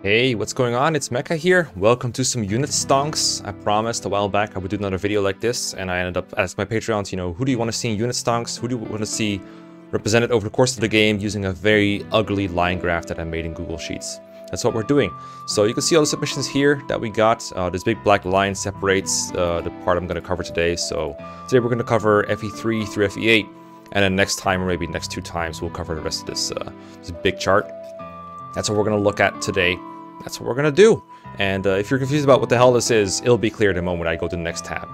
Hey, what's going on? It's Mecha here. Welcome to some unit stonks. I promised a while back I would do another video like this, and I ended up asking my Patreons, who do you want to see in unit stonks? Who do you want to see represented over the course of the game using a very ugly line graph that I made in Google Sheets? That's what we're doing. So you can see all the submissions here that we got. This big black line separates the part I'm going to cover today. So today we're going to cover FE3 through FE8, and then next time, or maybe next two times, we'll cover the rest of this big chart. That's what we're going to look at today. That's what we're going to do. And if you're confused about what the hell this is, it'll be clear the moment I go to the next tab.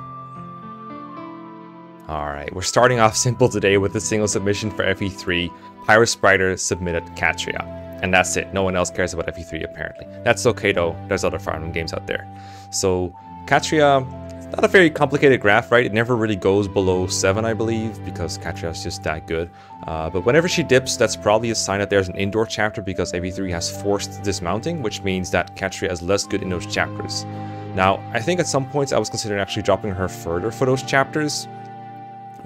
Alright, we're starting off simple today with a single submission for FE3. Pyrospriter submitted Catria. And that's it. No one else cares about FE3 apparently. That's okay though. There's other Fire Emblem games out there. So, Catria, it's not a very complicated graph, right? It never really goes below 7, I believe, because Catria is just that good. But whenever she dips, that's probably a sign that there's an indoor chapter because FE3 has forced dismounting, which means that Catria is less good in those chapters. Now, I think at some points I was considering actually dropping her further for those chapters.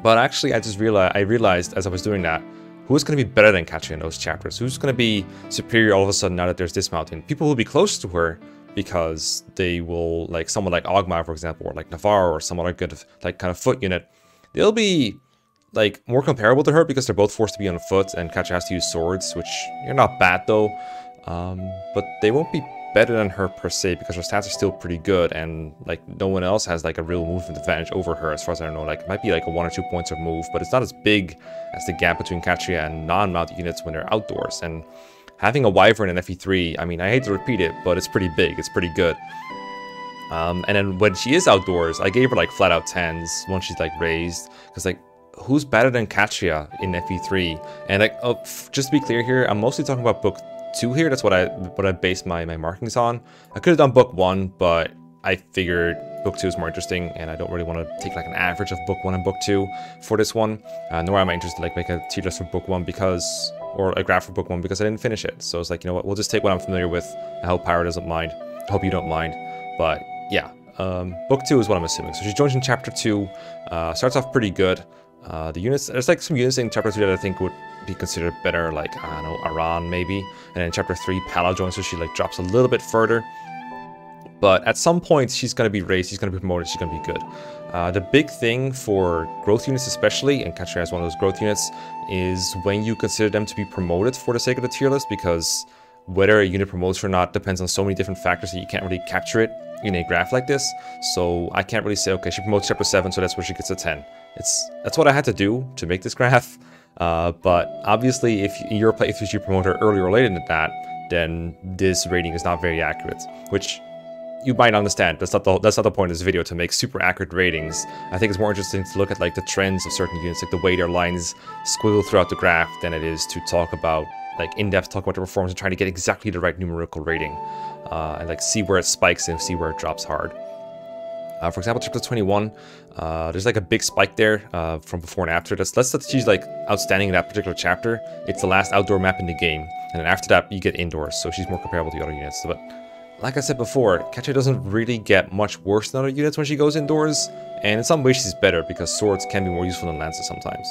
But actually, I realized as I was doing that, who's going to be better than Catria in those chapters? Who's going to be superior all of a sudden now that there's dismounting? People will be close to her because they will, like someone like Ogma, for example, or like Navarro, or some other good like kind of foot unit. They'll be like more comparable to her because they're both forced to be on foot, and Catria has to use swords, which are not bad though. But they won't be better than her per se because her stats are still pretty good, and like no one else has like a real movement advantage over her as far as I know. Like it might be like a 1 or 2 points of move, but it's not as big as the gap between Catria and non-mounted units when they're outdoors. And having a Wyvern in FE3, I mean, I hate to repeat it, but it's pretty big, it's pretty good. And then when she is outdoors, I gave her like flat out 10s once she's like raised, because like who's better than Catria in FE3? And like, just to be clear here, I'm mostly talking about book 2 here. That's what I based my markings on. I could have done book 1, but I figured book 2 is more interesting, and I don't really want to take like an average of book 1 and book 2 for this one. Nor am I interested to like make a tier list for book 1 because, or a graph for book 1 because I didn't finish it. So it's like, you know what, we'll just take what I'm familiar with. I hope Pyro doesn't mind. I hope you don't mind. But yeah, book 2 is what I'm assuming. So she joins in chapter 2, starts off pretty good. The units, there's like some units in chapter 2 that I think would be considered better, like, I don't know, Aran maybe. And then in chapter 3, Pala joins, so she like drops a little bit further. But at some point, she's going to be raised, she's going to be promoted, she's going to be good. The big thing for growth units especially, and Catria is one of those growth units, is when you consider them to be promoted for the sake of the tier list, because whether a unit promotes or not depends on so many different factors that you can't really capture it in a graph like this. So I can't really say, okay, she promotes chapter 7, so that's where she gets a 10. That's what I had to do to make this graph. But obviously, if in your playthrough you promote her earlier or later than that, then this rating is not very accurate, which you might understand. That's not the point of this video, to make super accurate ratings. I think it's more interesting to look at like the trends of certain units, like the way their lines squiggle throughout the graph, than it is to talk about like in-depth talk about the performance and trying to get exactly the right numerical rating, and like see where it spikes and see where it drops hard. For example, chapter 21, there's like a big spike there from before and after. That's that she's like outstanding in that particular chapter. It's the last outdoor map in the game, and then after that you get indoors, so she's more comparable to the other units. But like I said before, Catria doesn't really get much worse than other units when she goes indoors, and in some ways she's better because swords can be more useful than lances sometimes.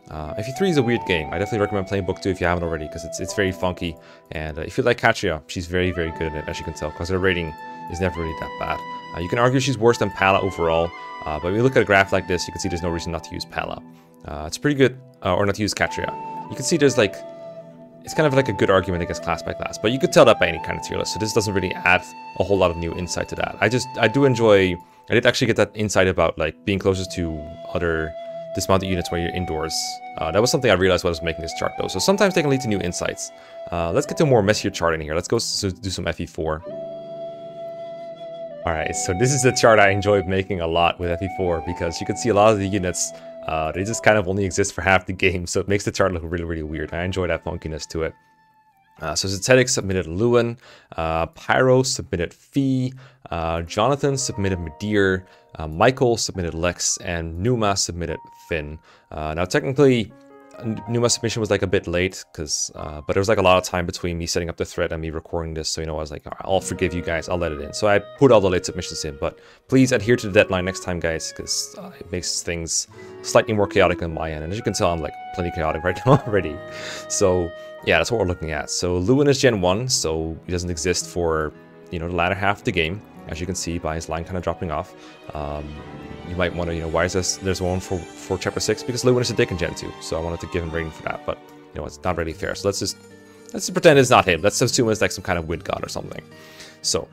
FE3 is a weird game. I definitely recommend playing book 2 if you haven't already, because it's very funky, and if you like Catria, she's very, very good at it, as you can tell, because her rating is never really that bad. You can argue she's worse than Pala overall, but when you look at a graph like this, you can see there's no reason not to use Pala. It's pretty good, or not to use Catria. You can see there's like, it's kind of like a good argument against class by class, but you could tell that by any kind of tier list, so this doesn't really add a whole lot of new insight to that. I did actually get that insight about like being closest to other dismounted units when you're indoors. That was something I realized when I was making this chart though, so sometimes they can lead to new insights. Let's get to a more messier chart in here. Let's go do some FE4. Alright, so this is the chart I enjoyed making a lot with FE4, because you can see a lot of the units, they just kind of only exist for half the game, so it makes the chart look really, really weird. I enjoy that funkiness to it. So Zetetic submitted Lewin, Pyro submitted Fee, Jonathan submitted Medir, Michael submitted Lex, and Numa submitted Finn. Now technically, Numa's submission was like a bit late, but there was like a lot of time between me setting up the thread and me recording this, so I was like, I'll forgive you guys, I'll let it in. So I put all the late submissions in, but please adhere to the deadline next time, guys, because it makes things slightly more chaotic on my end, and as you can tell, I'm like plenty chaotic right now already. So yeah, that's what we're looking at. So Lewin is Gen 1, so he doesn't exist for, you know, the latter half of the game, as you can see by his line kind of dropping off. You might wonder, you know, why is there's one for Chapter 6? Because Lewin is a dick in Gen 2, so I wanted to give him rating for that, but, you know, it's not really fair. So let's just pretend it's not him. Let's assume it's like some kind of wind god or something. So,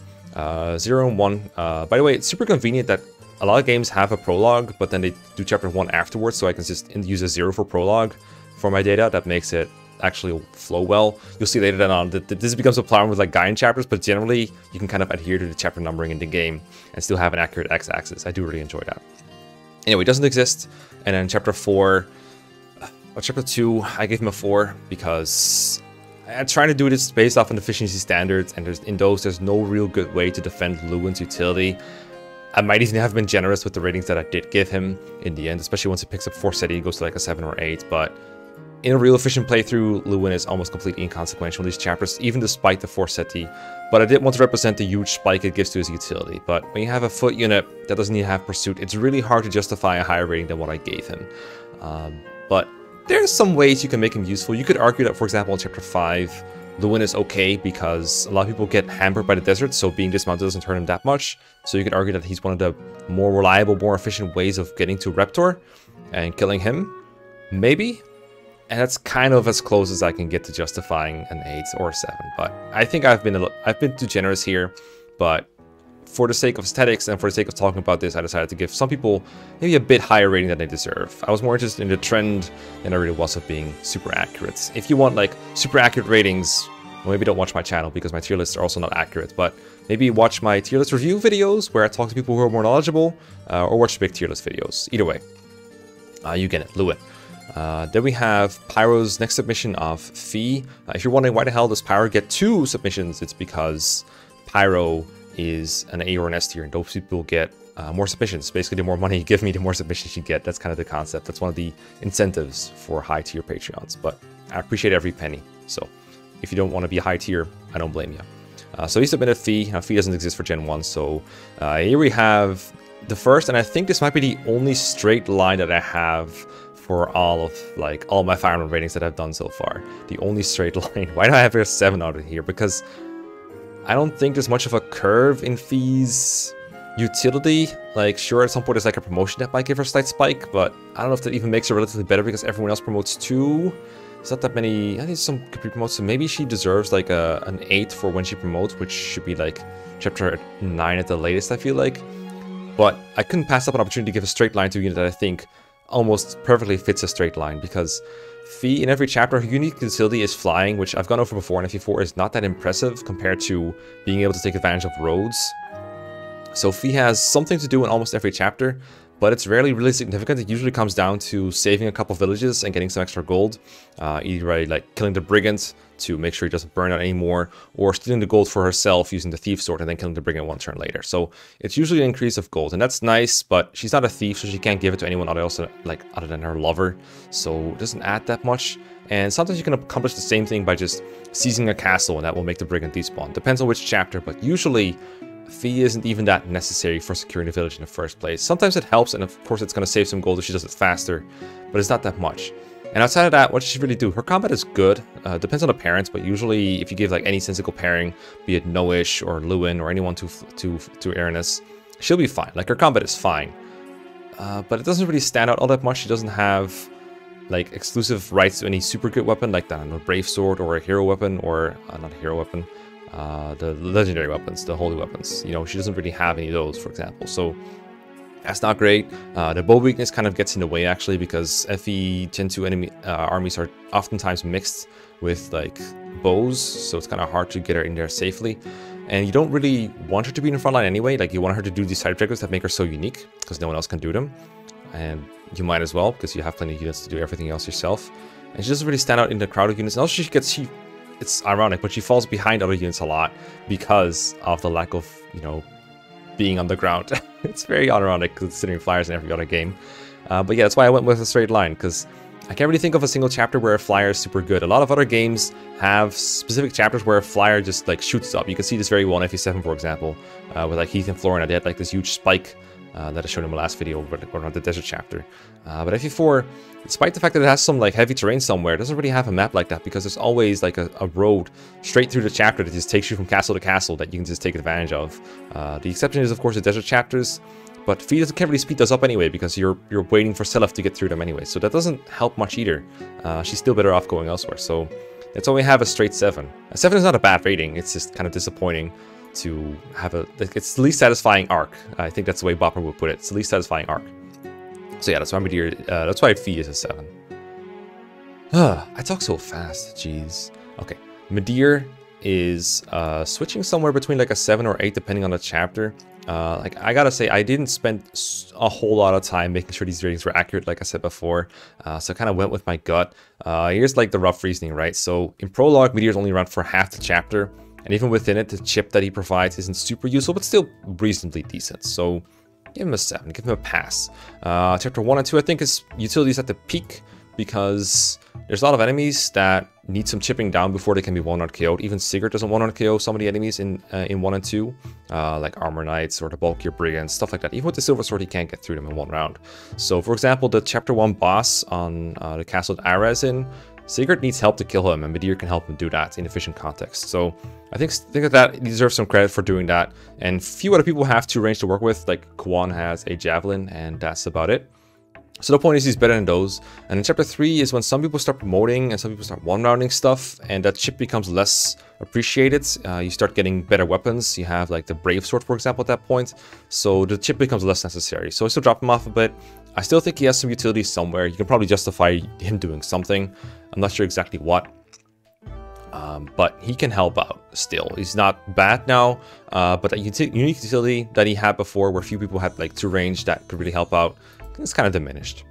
0 and 1. By the way, it's super convenient that a lot of games have a prologue, but then they do Chapter 1 afterwards, so I can just use a 0 for prologue for my data. That makes it actually flow well. You'll see later on that this becomes a problem with like Gaian chapters, but generally you can kind of adhere to the chapter numbering in the game and still have an accurate x-axis. I do really enjoy that. Anyway, it doesn't exist. And then Chapter 4, Chapter 2, I gave him a 4 because I'm trying to do this based off an efficiency standards, and there's no real good way to defend Lewin's utility. I might even have been generous with the ratings that I did give him in the end, especially once he picks up Force City, he goes to like a 7 or 8, but in a real efficient playthrough, Lewin is almost completely inconsequential in these chapters, even despite the Force City. But I did want to represent the huge spike it gives to his utility. But when you have a foot unit that doesn't even have Pursuit, it's really hard to justify a higher rating than what I gave him. But there's some ways you can make him useful. You could argue that, for example, in Chapter 5, Lewin is okay because a lot of people get hampered by the desert, so being dismounted doesn't hurt him that much. So you could argue that he's one of the more reliable, more efficient ways of getting to Reptor and killing him. Maybe. And that's kind of as close as I can get to justifying an 8 or a 7. But I think I've been too generous here. But for the sake of aesthetics and for the sake of talking about this, I decided to give some people maybe a bit higher rating than they deserve. I was more interested in the trend than I really was of being super accurate. If you want like super accurate ratings, well, maybe don't watch my channel because my tier lists are also not accurate. But maybe watch my tier list review videos where I talk to people who are more knowledgeable, or watch big tier list videos. Either way, you get it, Lewin. Then we have Pyro's next submission of Fee. If you're wondering why the hell does Pyro get 2 submissions, it's because Pyro is an A or an S tier, and those people get more submissions. Basically, the more money you give me, the more submissions you get. That's kind of the concept. That's one of the incentives for high tier Patreons, but I appreciate every penny. So if you don't want to be a high tier, I don't blame you. So he submitted Fee. Fee doesn't exist for Gen 1, so here we have the first, and I think this might be the only straight line that I have for all my Fire Emblem ratings that I've done so far. The only straight line. Why do I have a 7 out of here? Because I don't think there's much of a curve in Fee's utility. Like, sure, at some point there's like a promotion that might give her a slight spike, but I don't know if that even makes her relatively better because everyone else promotes 2. It's not that many. I think some could be promoted, so maybe she deserves like an 8 for when she promotes, which should be like Chapter 9 at the latest, I feel like. But I couldn't pass up an opportunity to give a straight line to a unit that I think almost perfectly fits a straight line, because Fee in every chapter, her unique utility is flying, which I've gone over before, and FE4 is not that impressive compared to being able to take advantage of roads. So Fee has something to do in almost every chapter, but it's rarely really significant. It usually comes down to saving a couple villages and getting some extra gold, either by like killing the brigand to make sure he doesn't burn out anymore, or stealing the gold for herself using the thief sword and then killing the brigand 1 turn later. So it's usually an increase of gold, and that's nice, but she's not a thief, so she can't give it to anyone other than her lover, so it doesn't add that much. And sometimes you can accomplish the same thing by just seizing a castle, and that will make the brigand despawn. Depends on which chapter, but usually Fee isn't even that necessary for securing the village in the first place. Sometimes it helps, and of course it's going to save some gold if she does it faster, but it's not that much. And outside of that, what does she really do? Her combat is good. Depends on the parents, but usually if you give like any sensical pairing, be it Noish or Lewin or anyone to Aranus, she'll be fine. Like, her combat is fine. But it doesn't really stand out all that much. She doesn't have like exclusive rights to any super good weapon, like the Brave Sword or a hero weapon, or not a hero weapon, the legendary weapons, the holy weapons. You know, she doesn't really have any of those, for example. So that's not great. The bow weakness kind of gets in the way, actually, because FE Gen 2 enemy armies are oftentimes mixed with like bows, so it's kind of hard to get her in there safely. And you don't really want her to be in the front line anyway. Like, you want her to do these side objectives that make her so unique, because no one else can do them. And you might as well, because you have plenty of units to do everything else yourself. And she doesn't really stand out in the crowded units. And also it's ironic, but she falls behind other units a lot because of the lack of, you know, being on the ground. It's very ironic considering flyers in every other game. But yeah, that's why I went with a straight line, because I can't really think of a single chapter where a flyer is super good. A lot of other games have specific chapters where a flyer just like shoots up. You can see this very well in FE7, for example, with like Heath and Florina. They had like this huge spike that I showed in my last video around the desert chapter. But FE4, despite the fact that it has some like heavy terrain somewhere, it doesn't really have a map like that because there's always like a road straight through the chapter that just takes you from castle to castle that you can just take advantage of. The exception is of course the desert chapters, but Fie can't really speed those up anyway because you're waiting for Seliph to get through them anyway, so that doesn't help much either. She's still better off going elsewhere, so that's why we have a straight 7. A 7 is not a bad rating, it's just kind of disappointing to have it's the least satisfying arc. I think that's the way Bopper would put it. It's the least satisfying arc. So yeah, that's why that's why Fie is a 7. I talk so fast, jeez. Okay, Midir is switching somewhere between like a 7 or 8 depending on the chapter. Like I gotta say, I didn't spend a whole lot of time making sure these ratings were accurate, like I said before. So I kind of went with my gut. Here's like the rough reasoning, right? So in Prologue, Midir's only around for half the chapter, and even within it, the chip that he provides isn't super useful, but still reasonably decent. So give him a 7, give him a pass. Chapter 1 and 2, I think, is utilities at the peak because there's a lot of enemies that need some chipping down before they can be one-shot KO'd. Even Sigurd doesn't one-shot KO some of the enemies in 1 and 2, like Armor Knights or the Bulkier Brigands, stuff like that. Even with the Silver Sword, he can't get through them in one round. So, for example, the Chapter 1 boss on the castle that Ares in, Sigurd needs help to kill him, and Midir can help him do that in efficient context. So, I think that he deserves some credit for doing that. And few other people have 2 range to work with, like Kwon has a Javelin, and that's about it. So the point is he's better than those. And in chapter 3 is when some people start promoting and some people start one-rounding stuff, and that chip becomes less appreciated. You start getting better weapons. You have like the Brave Sword, for example, at that point. So the chip becomes less necessary. So I still drop him off a bit. I still think he has some utility somewhere. You can probably justify him doing something. I'm not sure exactly what. But he can help out still. He's not bad now, but that unique utility that he had before where few people had like 2 range that could really help out, it's kind of diminished.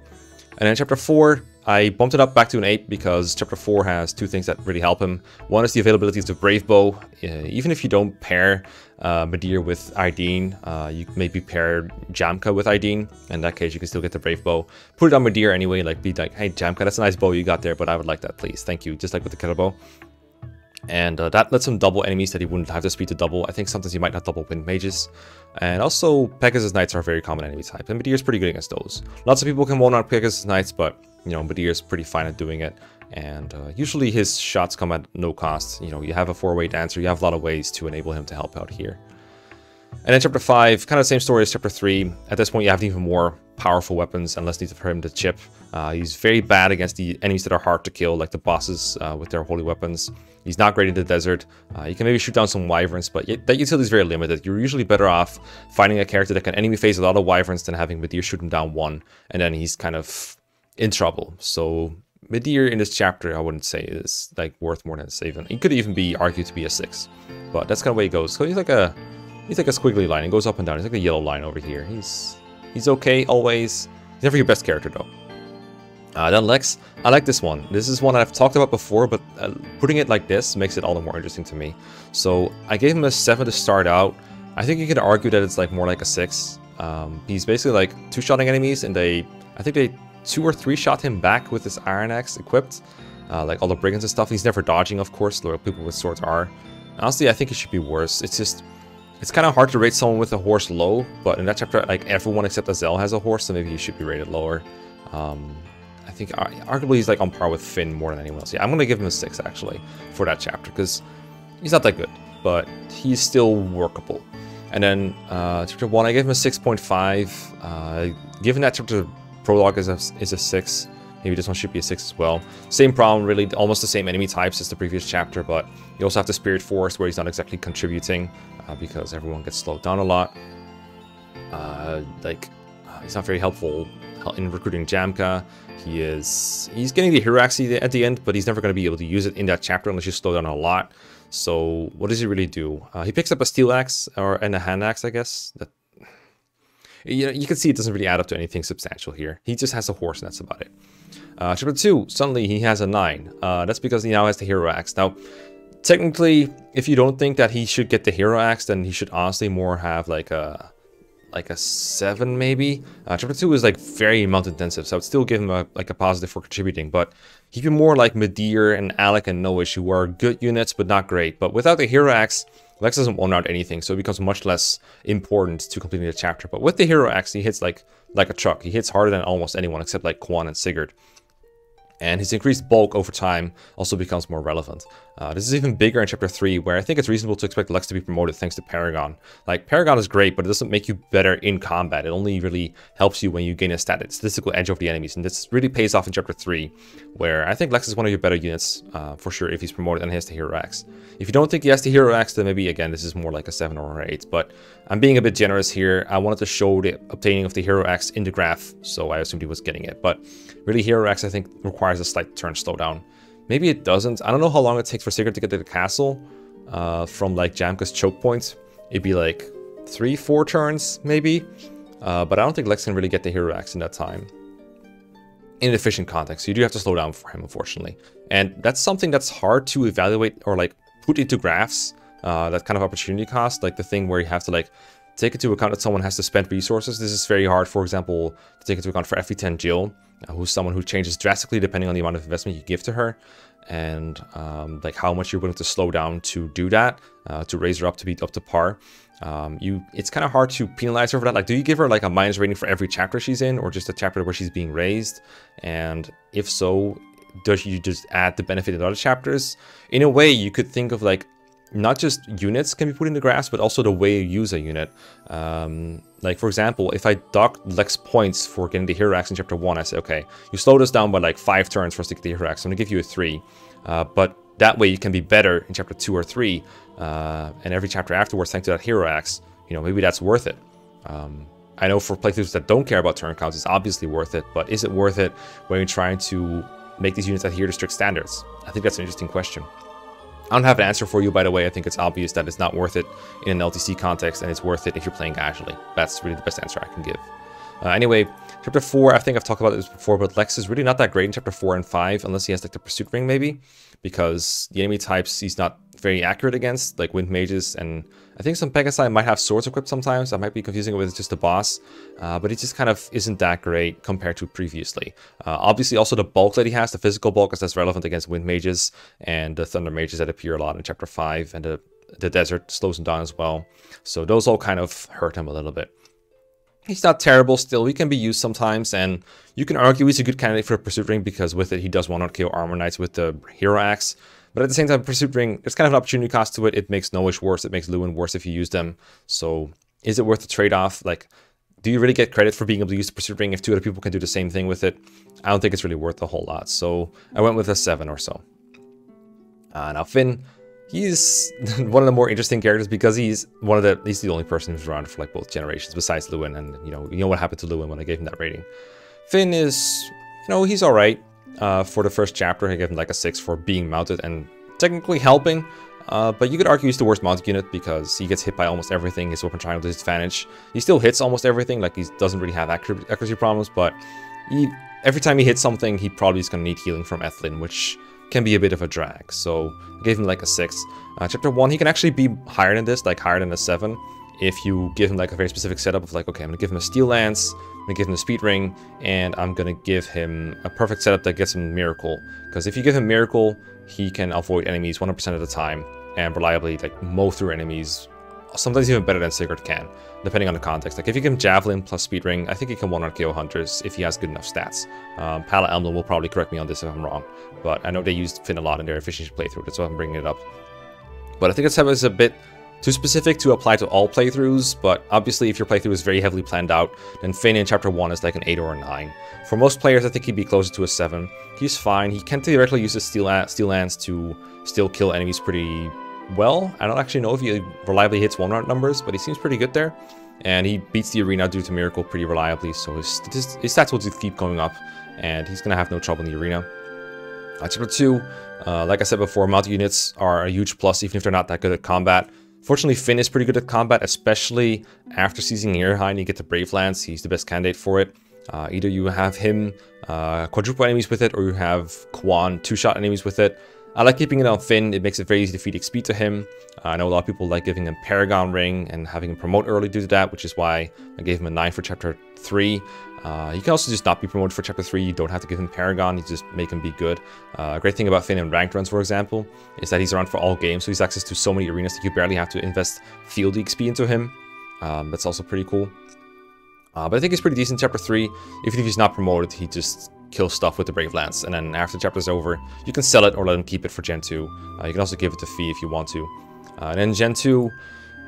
And then chapter 4, I bumped it up back to an 8 because chapter 4 has 2 things that really help him. One is the availability of the Brave Bow. Even if you don't pair Midir with Aydin, you maybe pair Jamka with Aydin. In that case, you can still get the Brave Bow. Put it on Midir anyway, like be like, hey Jamka, that's a nice bow you got there, but I would like that please, thank you. Just like with the Killer Bow. And that lets him double enemies that he wouldn't have the speed to double. I think sometimes he might not double Wind Mages. And also, Pegasus Knights are a very common enemy type, and Midir is pretty good against those. Lots of people can one-shot Pegasus Knights, but, you know, Midir is pretty fine at doing it. And usually his shots come at no cost. You know, you have a 4-way dancer, you have a lot of ways to enable him to help out here. And then chapter 5, kind of the same story as chapter 3. At this point, you have even more powerful weapons and less need for him to chip. He's very bad against the enemies that are hard to kill, like the bosses with their holy weapons. He's not great in the desert. You can maybe shoot down some wyverns, but that utility is very limited. You're usually better off finding a character that can enemy phase a lot of wyverns than having Midir shoot him down 1, and then he's kind of in trouble. So Midir in this chapter, I wouldn't say is like worth more than a 7. He could even be argued to be a 6, but that's kind of the way it goes. So he's like a squiggly line. It goes up and down. He's like a yellow line over here. He's okay always. He's never your best character though. Then Lex, I like this one. This is one I've talked about before, but putting it like this makes it all the more interesting to me. So I gave him a 7 to start out. I think you could argue that it's like more like a 6. He's basically like 2-shotting enemies, and I think they 2 or 3 shot him back with his Iron Axe equipped. Like all the brigands and stuff. He's never dodging, of course, like people with swords are. Honestly, I think it should be worse. It's kind of hard to rate someone with a horse low, but in that chapter, like everyone except Azel has a horse, so maybe he should be rated lower. I think arguably he's like on par with Finn more than anyone else. Yeah, I'm gonna give him a 6 actually for that chapter because he's not that good, but he's still workable. And then chapter 1, I gave him a 6.5. Given that chapter prologue is a 6, maybe this one should be a 6 as well. Same problem, really, almost the same enemy types as the previous chapter, but you also have the Spirit Force where he's not exactly contributing because everyone gets slowed down a lot. He's not very helpful in recruiting Jamka. He's getting the Hero Axe at the end, but he's never going to be able to use it in that chapter unless you slow down a lot. So what does he really do? He picks up a Steel Axe and a Hand Axe, I guess. You can see it doesn't really add up to anything substantial here. He just has a horse and that's about it. Chapter 2, suddenly he has a 9. That's because he now has the Hero Axe. Now, technically, if you don't think that he should get the Hero Axe, then he should honestly more have like a 7 maybe. Chapter 2 is like very mount intensive, so I would still give him a positive for contributing, but he'd be more like Midir and Alec and Noish, who are good units but not great. But without the Hero Axe, Lex doesn't one-round anything, so it becomes much less important to completing the chapter. But with the Hero Axe, he hits like a truck. He hits harder than almost anyone except like Quan and Sigurd. And his increased bulk over time also becomes more relevant. This is even bigger in Chapter 3, where I think it's reasonable to expect Lex to be promoted thanks to Paragon. Like, Paragon is great, but it doesn't make you better in combat. It only really helps you when you gain a statistical edge over the enemies. And this really pays off in Chapter 3, where I think Lex is one of your better units, for sure, if he's promoted and he has the Hero Axe. If you don't think he has the Hero Axe, then maybe, again, this is more like a 7 or an 8. But I'm being a bit generous here. I wanted to show the obtaining of the Hero Axe in the graph, so I assumed he was getting it. But really, Hero Axe, I think, requires a slight turn slowdown. Maybe it doesn't. I don't know how long it takes for Sigurd to get to the castle from like Jamka's choke point. It'd be like 3-4 turns, maybe. But I don't think Lex can really get the Hero Axe in that time. In an efficient context, so you do have to slow down for him, unfortunately. And that's something that's hard to evaluate or like put into graphs. That kind of opportunity cost, like the thing where you have to like take into account that someone has to spend resources. This is very hard, for example, to take into account for FE10 Jill, who's someone who changes drastically depending on the amount of investment you give to her, and like how much you're willing to slow down to do that, to raise her up to be up to par. It's kind of hard to penalize her for that. Like, do you give her like a minus rating for every chapter she's in, or just a chapter where she's being raised? And if so, does you just add the benefit in other chapters? In a way, you could think of like, not just units can be put in the graphs, but also the way you use a unit. Like, for example, if I dock Lex points for getting the Hero Axe in Chapter 1, I say, okay, you slowed us down by like 5 turns for us to get the Hero Axe. I'm going to give you a 3. But that way you can be better in Chapter 2 or 3. And every chapter afterwards, thanks to that Hero Axe, you know, maybe that's worth it. I know for playthroughs that don't care about turn counts, it's obviously worth it. But is it worth it when you're trying to make these units adhere to strict standards? I think that's an interesting question. I don't have an answer for you, by the way. I think it's obvious that it's not worth it in an LTC context, and it's worth it if you're playing casually. That's really the best answer I can give. Anyway, Chapter 4, I think I've talked about this before, but Lex is really not that great in Chapter 4 and 5, unless he has like the Pursuit Ring, maybe, because the enemy types he's not very accurate against, like Wind Mages, and I think some Pegasi might have swords equipped sometimes. I might be confusing it with just the boss, but it just kind of isn't that great compared to previously. Obviously, also the bulk that he has, the physical bulk, is that's relevant against Wind Mages and the Thunder Mages that appear a lot in Chapter 5, and the desert slows him down as well. So those all kind of hurt him a little bit. He's not terrible still. He can be used sometimes, and you can argue he's a good candidate for a Pursuit Ring because with it he does 1-0 KO Armor Knights with the Hero Axe. But at the same time, Pursuit Ring, there's kind of an opportunity cost to it. It makes Nowish worse. It makes Lewin worse if you use them. So is it worth the trade-off? Like, do you really get credit for being able to use the Pursuit Ring if 2 other people can do the same thing with it? I don't think it's really worth a whole lot. So I went with a 7 or so. Now Finn, he's one of the more interesting characters because he's the only person who's around for like both generations besides Lewin, and you know what happened to Lewin when I gave him that rating. Finn is, you know, he's all right. For the first chapter, I gave him like a 6 for being mounted and technically helping. But you could argue he's the worst mounted unit because he gets hit by almost everything. His weapon triangle is disadvantage. He still hits almost everything. Like, he doesn't really have accuracy problems, but every time he hits something, he probably is going to need healing from Ethlin, which can be a bit of a drag. So I gave him like a 6. Chapter 1, he can actually be higher than this, like higher than a 7, if you give him like a very specific setup of like, okay, I'm gonna give him a Steel Lance, I'm gonna give him a Speed Ring, and I'm gonna give him a perfect setup that gets him Miracle. Because if you give him Miracle, he can avoid enemies 100% of the time and reliably like mow through enemies, sometimes even better than Sigurd can, depending on the context. Like, if you give him Javelin plus Speed Ring, I think he can 1-0 KO Hunters if he has good enough stats. Pala Elmlin will probably correct me on this if I'm wrong, but I know they used Finn a lot in their efficiency playthrough, that's why I'm bringing it up. But I think this is a bit too specific to apply to all playthroughs, but obviously if your playthrough is very heavily planned out, then Finn in Chapter 1 is like an 8 or a 9. For most players, I think he'd be closer to a 7. He's fine. He can theoretically use his Steel Lance to still kill enemies pretty well. I don't actually know if he reliably hits 1-round numbers, but he seems pretty good there. And he beats the arena due to Miracle pretty reliably, so his stats will just keep going up, and he's going to have no trouble in the arena. Chapter 2, like I said before, mounted units are a huge plus, even if they're not that good at combat. Fortunately, Finn is pretty good at combat, especially after seizing Nirnheim and you get the Brave Lance. He's the best candidate for it. Either you have him quadruple enemies with it, or you have Quan 2-shot enemies with it. I like keeping it on Finn. It makes it very easy to feed XP to him. I know a lot of people like giving him Paragon Ring and having him promote early due to that, which is why I gave him a 9 for Chapter 3. You can also just not be promoted for Chapter 3. You don't have to give him Paragon. You just make him be good. A great thing about Finn in ranked runs, for example, is that he's around for all games, so he's access to so many arenas that you barely have to invest field XP into him. That's also pretty cool. But I think he's pretty decent in Chapter 3. Even if he's not promoted, he just kills stuff with the Brave Lance. And then after the chapter's over, you can sell it or let him keep it for Gen 2. You can also give it to Fee if you want to. And then Gen 2,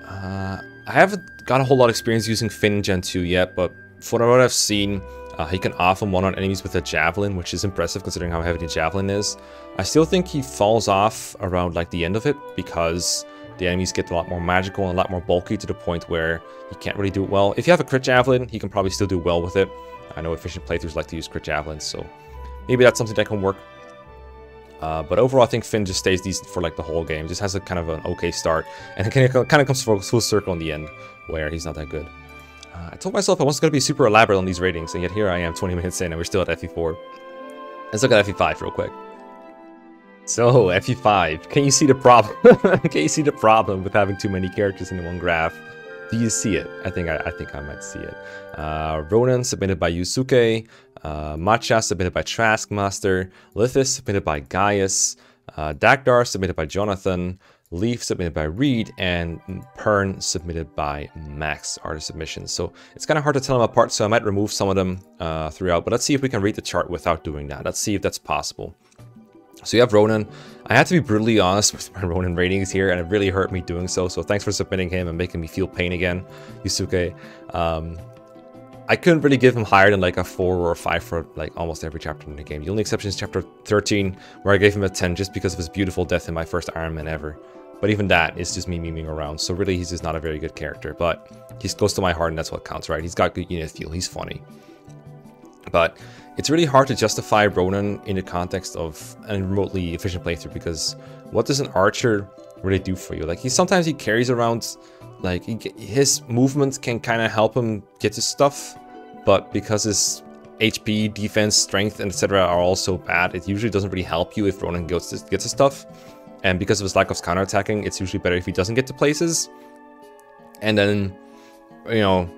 I haven't got a whole lot of experience using Finn in Gen 2 yet, but for what I've seen, he can off one on enemies with a Javelin, which is impressive considering how heavy the Javelin is. I still think he falls off around like the end of it because the enemies get a lot more magical and a lot more bulky to the point where he can't really do it well. If you have a crit Javelin, he can probably still do well with it. I know efficient playthroughs like to use crit Javelins, so maybe that's something that can work. But overall, I think Finn just stays decent for like the whole game. Just has a kind of an okay start, and it kind of comes full circle in the end, where he's not that good. I told myself I wasn't going to be super elaborate on these ratings, and yet here I am 20 minutes in, and we're still at FE4. Let's look at FE5 real quick. So, FE5, can you see the problem? Can you see the problem with having too many characters in one graph? Do you see it? I think I might see it. Ronan submitted by Yusuke, Matcha submitted by Traskmaster, Lithis submitted by Gaius, Dagdar submitted by Jonathan, Leaf submitted by Reed, and Pern submitted by Max are the submissions. So it's kind of hard to tell them apart, so I might remove some of them throughout, but let's see if we can read the chart without doing that. Let's see if that's possible. So you have Ronan. I had to be brutally honest with my Ronan ratings here, and it really hurt me doing so. So thanks for submitting him and making me feel pain again, Yusuke. I couldn't really give him higher than like a 4 or a 5 for like almost every chapter in the game. The only exception is chapter 13, where I gave him a 10 just because of his beautiful death in my first Iron Man ever. But even that is just me memeing around. So really, he's just not a very good character. But he's close to my heart, and that's what counts, right? He's got good unit feel. He's funny. But it's really hard to justify Ronan in the context of a remotely efficient playthrough, because what does an archer really do for you? Like, sometimes he carries around, like, his movement can kind of help him get his stuff, but because his HP, defense, strength, and etc. are all so bad, it usually doesn't really help you if Ronan gets his stuff. And because of his lack of counterattacking, it's usually better if he doesn't get to places. And then, you know,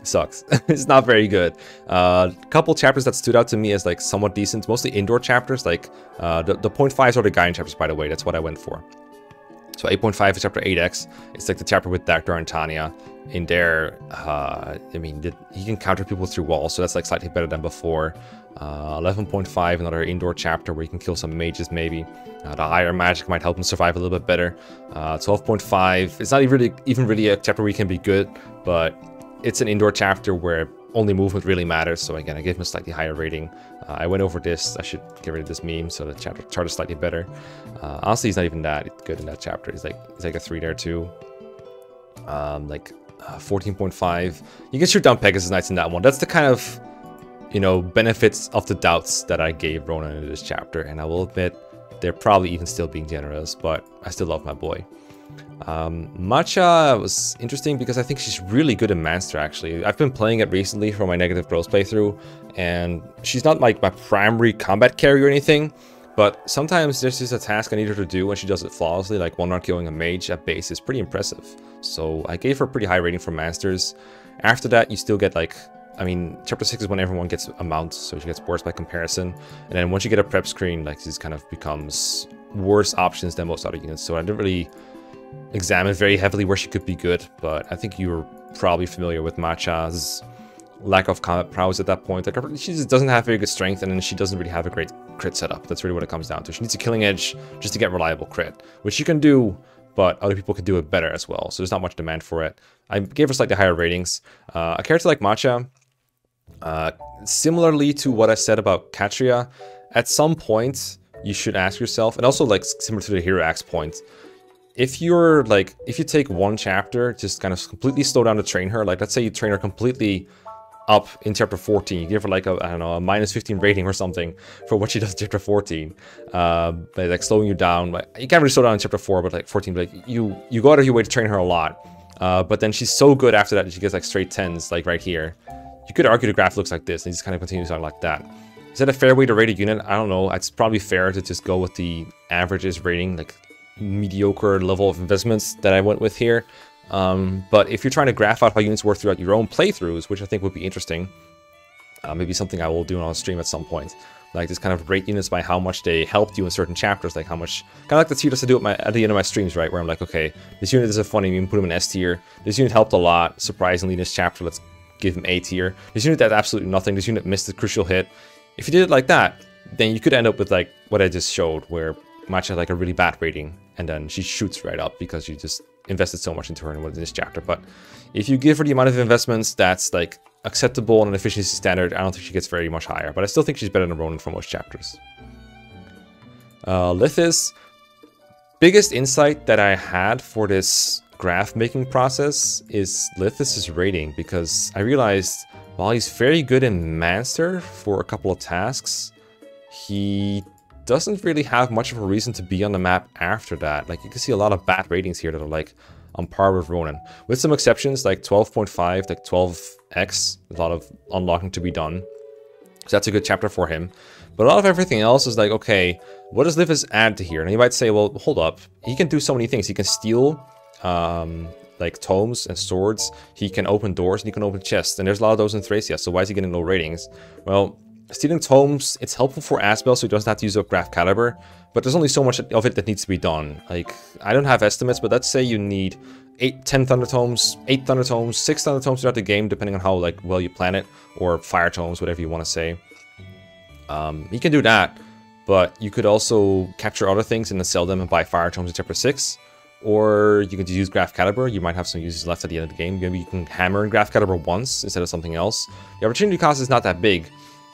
sucks. It's not very good. Couple chapters that stood out to me as like somewhat decent, mostly indoor chapters, like the 0.5s are the Guardian chapters, by the way. That's what I went for. So 8.5 is chapter 8x. It's like the chapter with Dagdar and Tanya. In there, I mean, he can counter people through walls, so that's like slightly better than before. 11.5, another indoor chapter where you can kill some mages maybe. The higher magic might help him survive a little bit better. 12.5, it's not even really a chapter where he can be good, but it's an indoor chapter where only movement really matters, so again, I gave him a slightly higher rating. I went over this. I should get rid of this meme, so the chart is slightly better. Honestly, he's not even that good in that chapter. He's like a 3 there too. 14.5. You can shoot down Pegasus Knights in that one. That's the kind of, you know, benefits of the doubts that I gave Ronan in this chapter, and I will admit they're probably even still being generous, but I still love my boy. Matcha was interesting because I think she's really good in Manster, actually. I've been playing it recently for my Negative Gross playthrough, and she's not like my primary combat carry or anything, but sometimes there's just a task I need her to do and she does it flawlessly, like one-round killing a mage at base is pretty impressive. So I gave her a pretty high rating for Masters. After that, you still get like, I mean, chapter 6 is when everyone gets a mount, so she gets worse by comparison. And then once you get a prep screen, like, this kind of becomes worse options than most other units. So I didn't really examine very heavily where she could be good, but I think you were probably familiar with Matcha's lack of combat prowess at that point. Like, she just doesn't have very good strength, and then she doesn't really have a great crit setup. That's really what it comes down to. She needs a killing edge just to get reliable crit, which you can do, but other people can do it better as well. So there's not much demand for it. I gave her slightly higher ratings. A character like Matcha, similarly to what I said about Katria, at some point you should ask yourself, and also like similar to the Hero Axe point, if you take one chapter, just kind of completely slow down to train her. Like, let's say you train her completely up in chapter 14, you give her like a, I don't know, a -15 rating or something for what she does in chapter 14, by like slowing you down. Like, you can't really slow down in chapter 4, but like 14, but like you go out of your way to train her a lot, but then she's so good after that she gets like straight 10s, like right here. You could argue the graph looks like this, and it just kind of continues on like that. Is that a fair way to rate a unit? I don't know. It's probably fair to just go with the averages rating, like mediocre level of investments that I went with here. But if you're trying to graph out how units work throughout your own playthroughs, which I think would be interesting, maybe something I will do on stream at some point, like just kind of rate units by how much they helped you in certain chapters, like how much, kind of like the tier list I do at the end of my streams, right, where I'm like, okay, this unit is a funny meme, put him in S tier, this unit helped a lot, surprisingly in this chapter, let's give him A tier, this unit did absolutely nothing, this unit missed a crucial hit. If you did it like that, then you could end up with like what I just showed, where Matcha had like a really bad rating, and then she shoots right up because you just invested so much into her in this chapter. But if you give her the amount of investments that's like acceptable on an efficiency standard, I don't think she gets very much higher, but I still think she's better than Ronan for most chapters. Lithis, biggest insight that I had for this graph making process is Lithis' rating, because I realized while he's very good in Manster for a couple of tasks, he doesn't really have much of a reason to be on the map after that. Like, you can see a lot of bad ratings here that are like on par with Ronan, with some exceptions like 12.5, like 12x, a lot of unlocking to be done, so that's a good chapter for him. But a lot of everything else is like, okay, what does Lithis add to here? And you might say, well, hold up, he can do so many things. He can steal like tomes and swords, he can open doors, and he can open chests, and there's a lot of those in Thracia, so why is he getting low ratings? Well, stealing tomes, it's helpful for Asbel, so he doesn't have to use up Graph Caliber, but there's only so much of it that needs to be done. Like, I don't have estimates, but let's say you need 10 Thunder Tomes, 8 Thunder Tomes, 6 Thunder Tomes throughout the game, depending on how like well you plan it, or Fire Tomes, whatever you want to say. You can do that, but you could also capture other things and then sell them and buy Fire Tomes in Chapter 6. Or you could use Graph Caliber. You might have some uses left at the end of the game. Maybe you can hammer in Graph Caliber once instead of something else. The opportunity cost is not that big.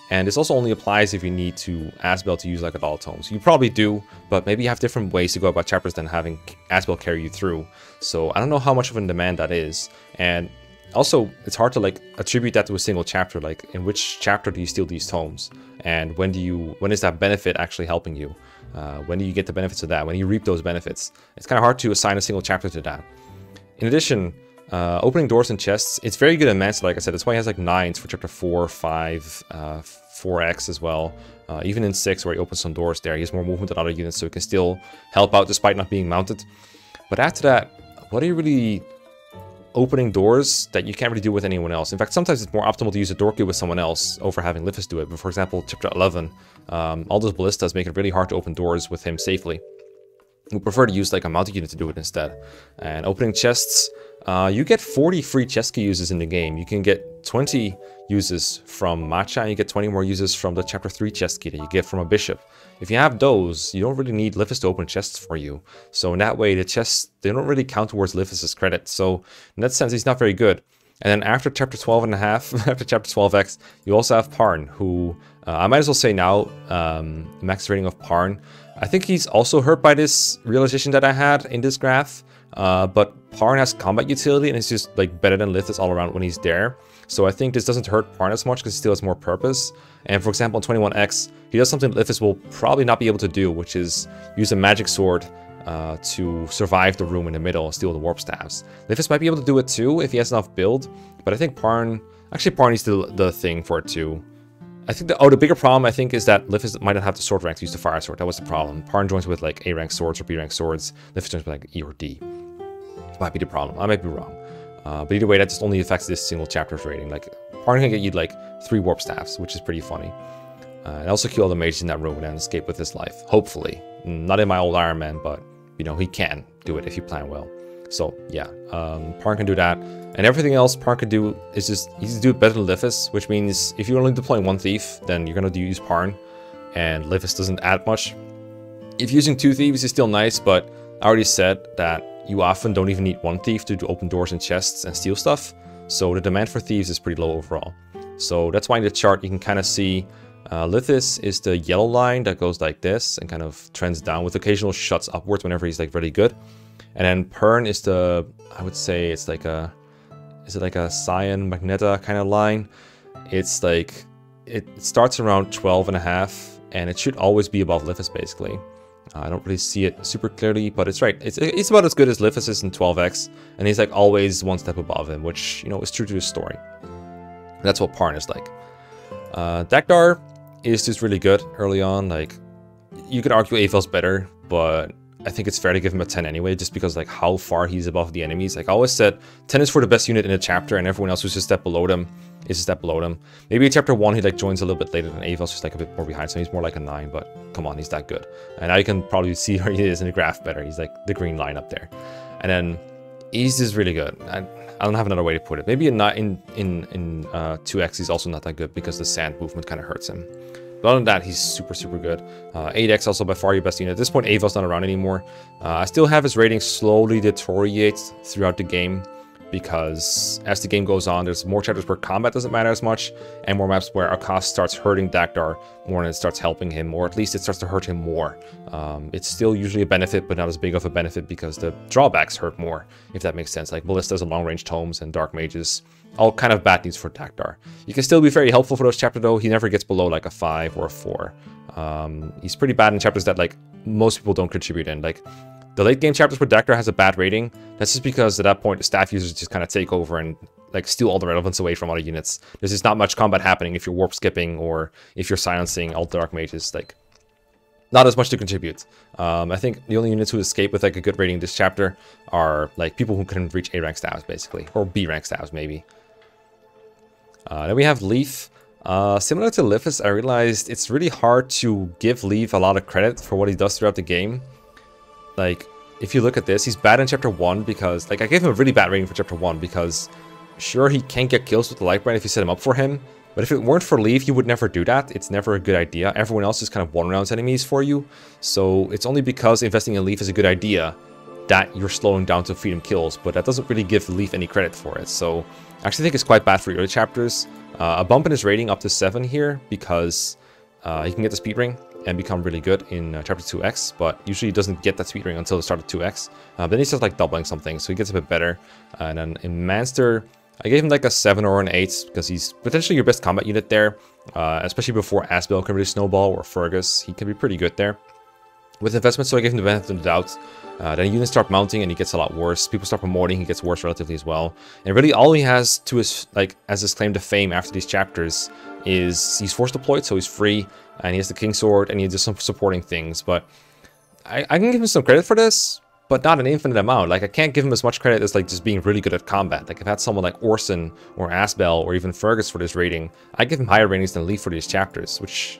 And this also only applies if you need to Asbel to use like a all tomes. You probably do, but maybe you have different ways to go about chapters than having Asbel carry you through. So I don't know how much of a demand that is. And also, it's hard to like attribute that to a single chapter. Like, in which chapter do you steal these tomes? And when is that benefit actually helping you? When do you get the benefits of that? When do you reap those benefits? It's kind of hard to assign a single chapter to that. In addition, opening doors and chests, it's very good in Manster, like I said. That's why he has like 9s for chapter 4, 5, 4x as well. Even in 6, where he opens some doors there, he has more movement than other units, so he can still help out despite not being mounted. But after that, what are you really opening doors that you can't really do with anyone else? In fact, sometimes it's more optimal to use a door key with someone else over having Lithis do it. But for example, chapter 11, all those ballistas make it really hard to open doors with him safely. We prefer to use like a mounted unit to do it instead. And opening chests, you get 40 free chest key uses in the game. You can get 20 uses from Matcha, and you get 20 more uses from the chapter 3 chest key that you get from a bishop. If you have those, you don't really need Lithis to open chests for you. So in that way, the chests, they don't really count towards Lithis' credit. So in that sense, he's not very good. And then after chapter 12 and a half, after chapter 12x, you also have Parn, who I might as well say now, max rating of Parn. I think he's also hurt by this realization that I had in this graph. But Parn has combat utility, and it's just like better than Lithis all around when he's there. So I think this doesn't hurt Parn as much because he still has more purpose. And for example, in 21x, he does something that Lithis will probably not be able to do, which is use a magic sword to survive the room in the middle and steal the warp staves. Lithis might be able to do it too if he has enough build, but I think Parn, actually Parn is the thing for it too. I think the bigger problem I think is that Lithis might not have the sword rank to use the fire sword. That was the problem. Parn joins with like A rank swords or B rank swords. Lithis joins with like E or D. Might be the problem. I might be wrong. But either way, that just only affects this single chapter's rating. Like, Parn can get you like 3 warp staffs, which is pretty funny. And also kill all the mages in that room and then escape with his life. Hopefully. Not in my old Iron Man, but you know, he can do it if you plan well. So yeah, Parn can do that. And everything else Parn can do is just, he's do it better than Lithis, which means if you're only deploying 1 thief, then you're gonna use Parn, and Lithis doesn't add much. If using 2 thieves is still nice, but I already said that you often don't even need 1 thief to open doors and chests and steal stuff. So the demand for thieves is pretty low overall. So that's why in the chart you can kind of see Lithis is the yellow line that goes like this and kind of trends down with occasional shuts upwards whenever he's like really good. And then Parn is the, I would say it's like a, is it like a Cyan Magneta kind of line? It's like, it starts around 12.5 and it should always be above Lithis basically. I don't really see it super clearly, but it's right. It's about as good as Lithis is in 12x, and he's like always 1 step above him, which, you know, is true to his story. That's what Parn is like. Dagdar, is just really good early on. Like, you could argue Avel's better, but I think it's fair to give him a 10 anyway, just because like how far he's above the enemies. Like I always said, 10 is for the best unit in the chapter, and everyone else who's a step below them is a step below them. Maybe in chapter 1 he like joins a little bit later than Avel's, just like a bit more behind, so he's more like a 9, but come on, he's that good. And now you can probably see where he is in the graph better. He's like the green line up there. And then he's just really good. I don't have another way to put it. Maybe in 2x he's also not that good because the sand movement kind of hurts him. But other than that, he's super, super good. 8x also by far your best unit. At this point, Avel's not around anymore. I still have his rating slowly deteriorate throughout the game, because as the game goes on, there's more chapters where combat doesn't matter as much, and more maps where Akash starts hurting Dagdar more than it starts helping him, or at least it starts to hurt him more. It's still usually a benefit, but not as big of a benefit because the drawbacks hurt more, if that makes sense. Like Ballistas and long-range tomes and dark mages, all kind of bad news for Dagdar. You can still be very helpful for those chapters though. He never gets below like a 5 or a 4. He's pretty bad in chapters that like most people don't contribute in. Like the late game chapters where Dagdar has a bad rating, that's just because at that point the staff users just kind of take over and like steal all the relevance away from other units. There's just not much combat happening if you're warp skipping or if you're silencing all the dark mages. Like not as much to contribute. I think the only units who escape with like a good rating this chapter are like people who can reach A rank stabs basically, or B rank stabs maybe. Then we have Leaf. Similar to Lifis, I realized it's really hard to give Leaf a lot of credit for what he does throughout the game. Like, if you look at this, he's bad in chapter 1 because, like, I gave him a really bad rating for chapter 1 because, sure, he can get kills with the Lightbrand if you set him up for him, but if it weren't for Leaf, you would never do that. It's never a good idea. Everyone else just kind of one-rounds enemies for you, so it's only because investing in Leaf is a good idea that you're slowing down to feed him kills, but that doesn't really give Leaf any credit for it, so I actually think it's quite bad for early chapters. A bump in his rating up to 7 here because he can get the speed ring and become really good in chapter 2x, but usually he doesn't get that speed ring until the start of 2x. Then he starts like doubling something, so he gets a bit better. And then in Manster, I gave him like a 7 or an 8 because he's potentially your best combat unit there, especially before Asbel can really snowball, or Fergus. He can be pretty good there. With investment, so I gave him the benefit of the doubt. Then units start mounting and he gets a lot worse. People start promoting, he gets worse relatively as well. And really all he has to his, like, as his claim to fame after these chapters is he's force deployed, so he's free, and he has the King Sword, and he does some supporting things. But I can give him some credit for this, but not an infinite amount. Like, I can't give him as much credit as like just being really good at combat. Like, if I had someone like Orson or Asbel or even Fergus for this rating, I give him higher ratings than Leaf for these chapters, which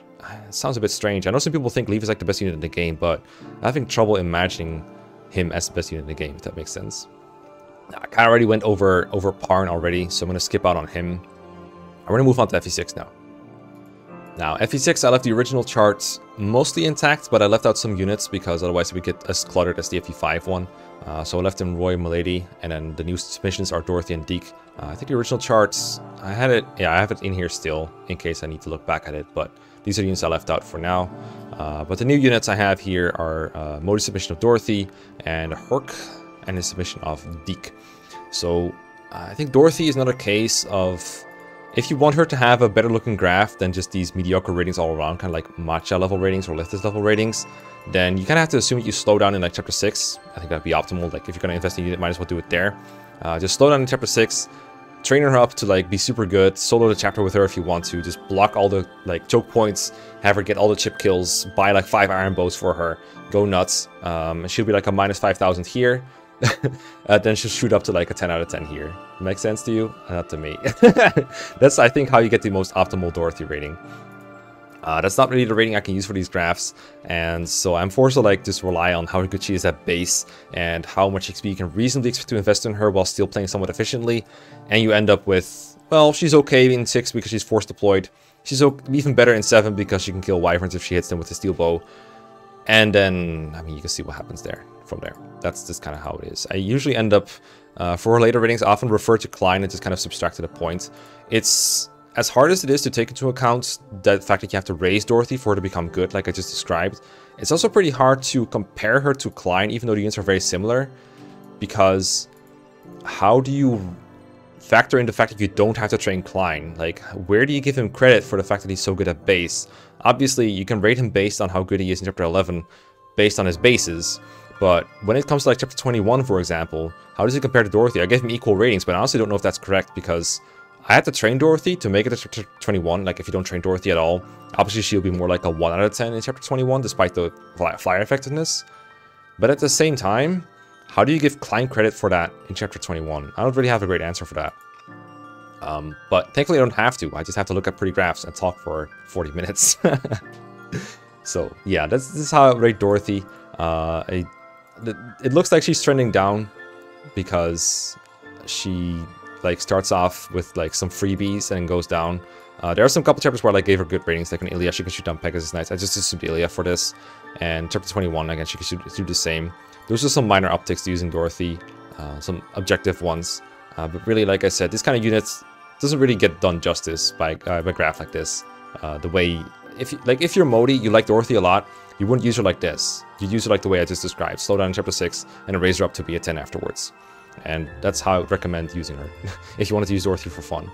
sounds a bit strange. I know some people think Leaf is like the best unit in the game, but I'm having trouble imagining him as the best unit in the game, if that makes sense. I kind of already went over Parn already, so I'm going to skip out on him. I'm going to move on to FE6 now. Now, FE6, I left the original chart mostly intact, but I left out some units because otherwise it would get as cluttered as the FE5 one. So I left in Roy, Milady, and then the new submissions are Dorothy and Deke. I think the original charts, I had it, yeah, I have it in here still in case I need to look back at it, but these are the units I left out for now. But the new units I have here are Modi's submission of Dorothy and Herc and his submission of Deke. So I think Dorothy is another case of, if you want her to have a better looking graph than just these mediocre ratings all around, kind of like matcha level ratings or Lithis level ratings, then you kind of have to assume that you slow down in like chapter 6. I think that'd be optimal. Like, if you're going to invest in a unit, might as well do it there. Just slow down in chapter 6. Train her up to like be super good, solo the chapter with her if you want to, just block all the like choke points, have her get all the chip kills, buy like 5 iron bows for her, go nuts. She'll be like a minus 5,000 here, then she'll shoot up to like a 10 out of 10 here. Make sense to you? Not to me. That's, I think, how you get the most optimal Dorothy rating. That's not really the rating I can use for these graphs, and so I'm forced to like just rely on how good she is at base and how much XP you can reasonably expect to invest in her while still playing somewhat efficiently, and you end up with, well, she's okay in 6 because she's force deployed, she's even better in 7 because she can kill wyverns if she hits them with a steel bow, and then, I mean, you can see what happens there from there. That's just kind of how it is. I usually end up, for later ratings, I often refer to Klein and just kind of subtract to the point. It's as hard as it is to take into account the fact that you have to raise Dorothy for her to become good, like I just described, it's also pretty hard to compare her to Klein, even though the units are very similar, because how do you factor in the fact that you don't have to train Klein? Like, where do you give him credit for the fact that he's so good at base? Obviously, you can rate him based on how good he is in Chapter 11, based on his bases, but when it comes to like Chapter 21, for example, how does he compare to Dorothy? I gave him equal ratings, but I honestly don't know if that's correct, because I had to train Dorothy to make it to chapter 21. Like, if you don't train Dorothy at all, obviously she'll be more like a 1 out of 10 in chapter 21, despite the flyer effectiveness. But at the same time, how do you give Klein credit for that in chapter 21? I don't really have a great answer for that. But thankfully I don't have to. I just have to look at pretty graphs and talk for 40 minutes. So yeah, this is how I rate Dorothy. It looks like she's trending down because she like starts off with like some freebies and goes down. There are some couple chapters where I like gave her good ratings, like in Ilya, she can shoot down Pegasus Knights. I just assumed Ilya for this. And chapter 21, again, she can do the same. There's just some minor upticks to using Dorothy, some objective ones. But really, like I said, this kind of unit doesn't really get done justice by a graph like this. The way, if you're Modi, you like Dorothy a lot, you wouldn't use her like this. You'd use her like the way I just described. Slow down in chapter 6 and raise her up to be a 10 afterwards. And that's how I would recommend using her, if you wanted to use Dorothy for fun.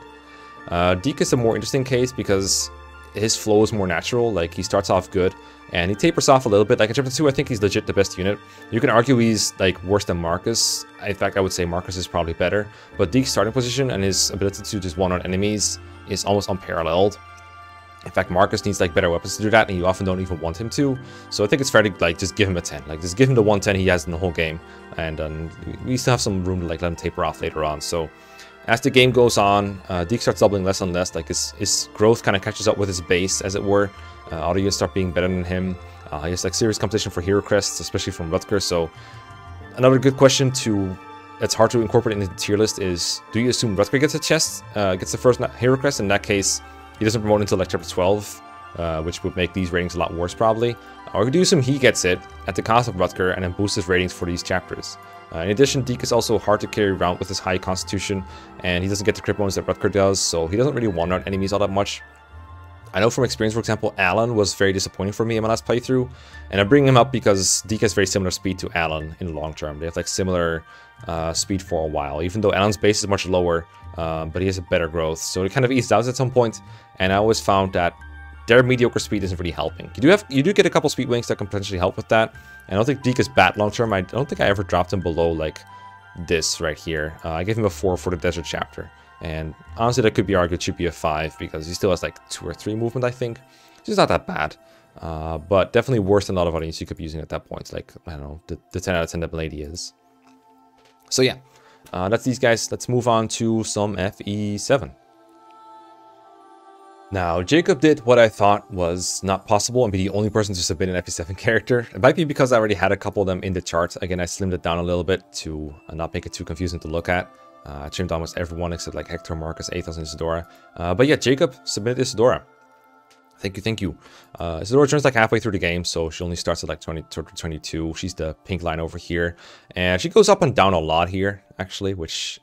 Deke is a more interesting case because his flow is more natural. Like, he starts off good and he tapers off a little bit. Like in chapter 2, I think he's legit the best unit. You can argue he's like worse than Marcus. In fact, I would say Marcus is probably better. But Deke's starting position and his ability to just one-on enemies is almost unparalleled. In fact, Marcus needs like better weapons to do that, and you often don't even want him to. So I think it's fair to like just give him a 10. Like, just give him the 110 he has in the whole game, and we still have some room to like let him taper off later on. So as the game goes on, Deke starts doubling less and less. Like, his growth kind of catches up with his base, as it were. Auto units start being better than him. He has like serious competition for hero crests, especially from Rutger. So another good question that's hard to incorporate into the tier list is: do you assume Rutger gets a chest, gets the first hero crest? In that case, he doesn't promote until like chapter 12, which would make these ratings a lot worse probably. Or do you assume he gets it at the cost of Rutger and then boosts his ratings for these chapters? In addition, Deke is also hard to carry around with his high constitution, and he doesn't get the crit bonus that Rutger does, so he doesn't really one-out enemies all that much. I know from experience, for example, Alan was very disappointing for me in my last playthrough, and I bring him up because Deke has very similar speed to Alan in the long term. They have like similar speed for a while, even though Alan's base is much lower, but he has a better growth, so it kind of eased out at some point. And I always found that their mediocre speed isn't really helping. You do get a couple speed wings that can potentially help with that. And I don't think Deke is bad long term. I don't think I ever dropped him below like this right here. I gave him a 4 for the desert chapter, and honestly that could be argued should be a 5 because he still has like 2 or 3 movement, I think. It's not that bad, but definitely worse than a lot of other units you could be using at that point. Like, I don't know, the 10 out of 10 that Milady is. So yeah, that's these guys. Let's move on to some FE7. Now, Jacob did what I thought was not possible and be the only person to submit an FE7 character. It might be because I already had a couple of them in the chart. Again, I slimmed it down a little bit to not make it too confusing to look at. I trimmed almost everyone except like Hector, Marcus, Athos, and Isadora. But yeah, Jacob submitted Isadora. Thank you. Isadora turns like halfway through the game, so she only starts at like 22. She's the pink line over here. And she goes up and down a lot here, actually, which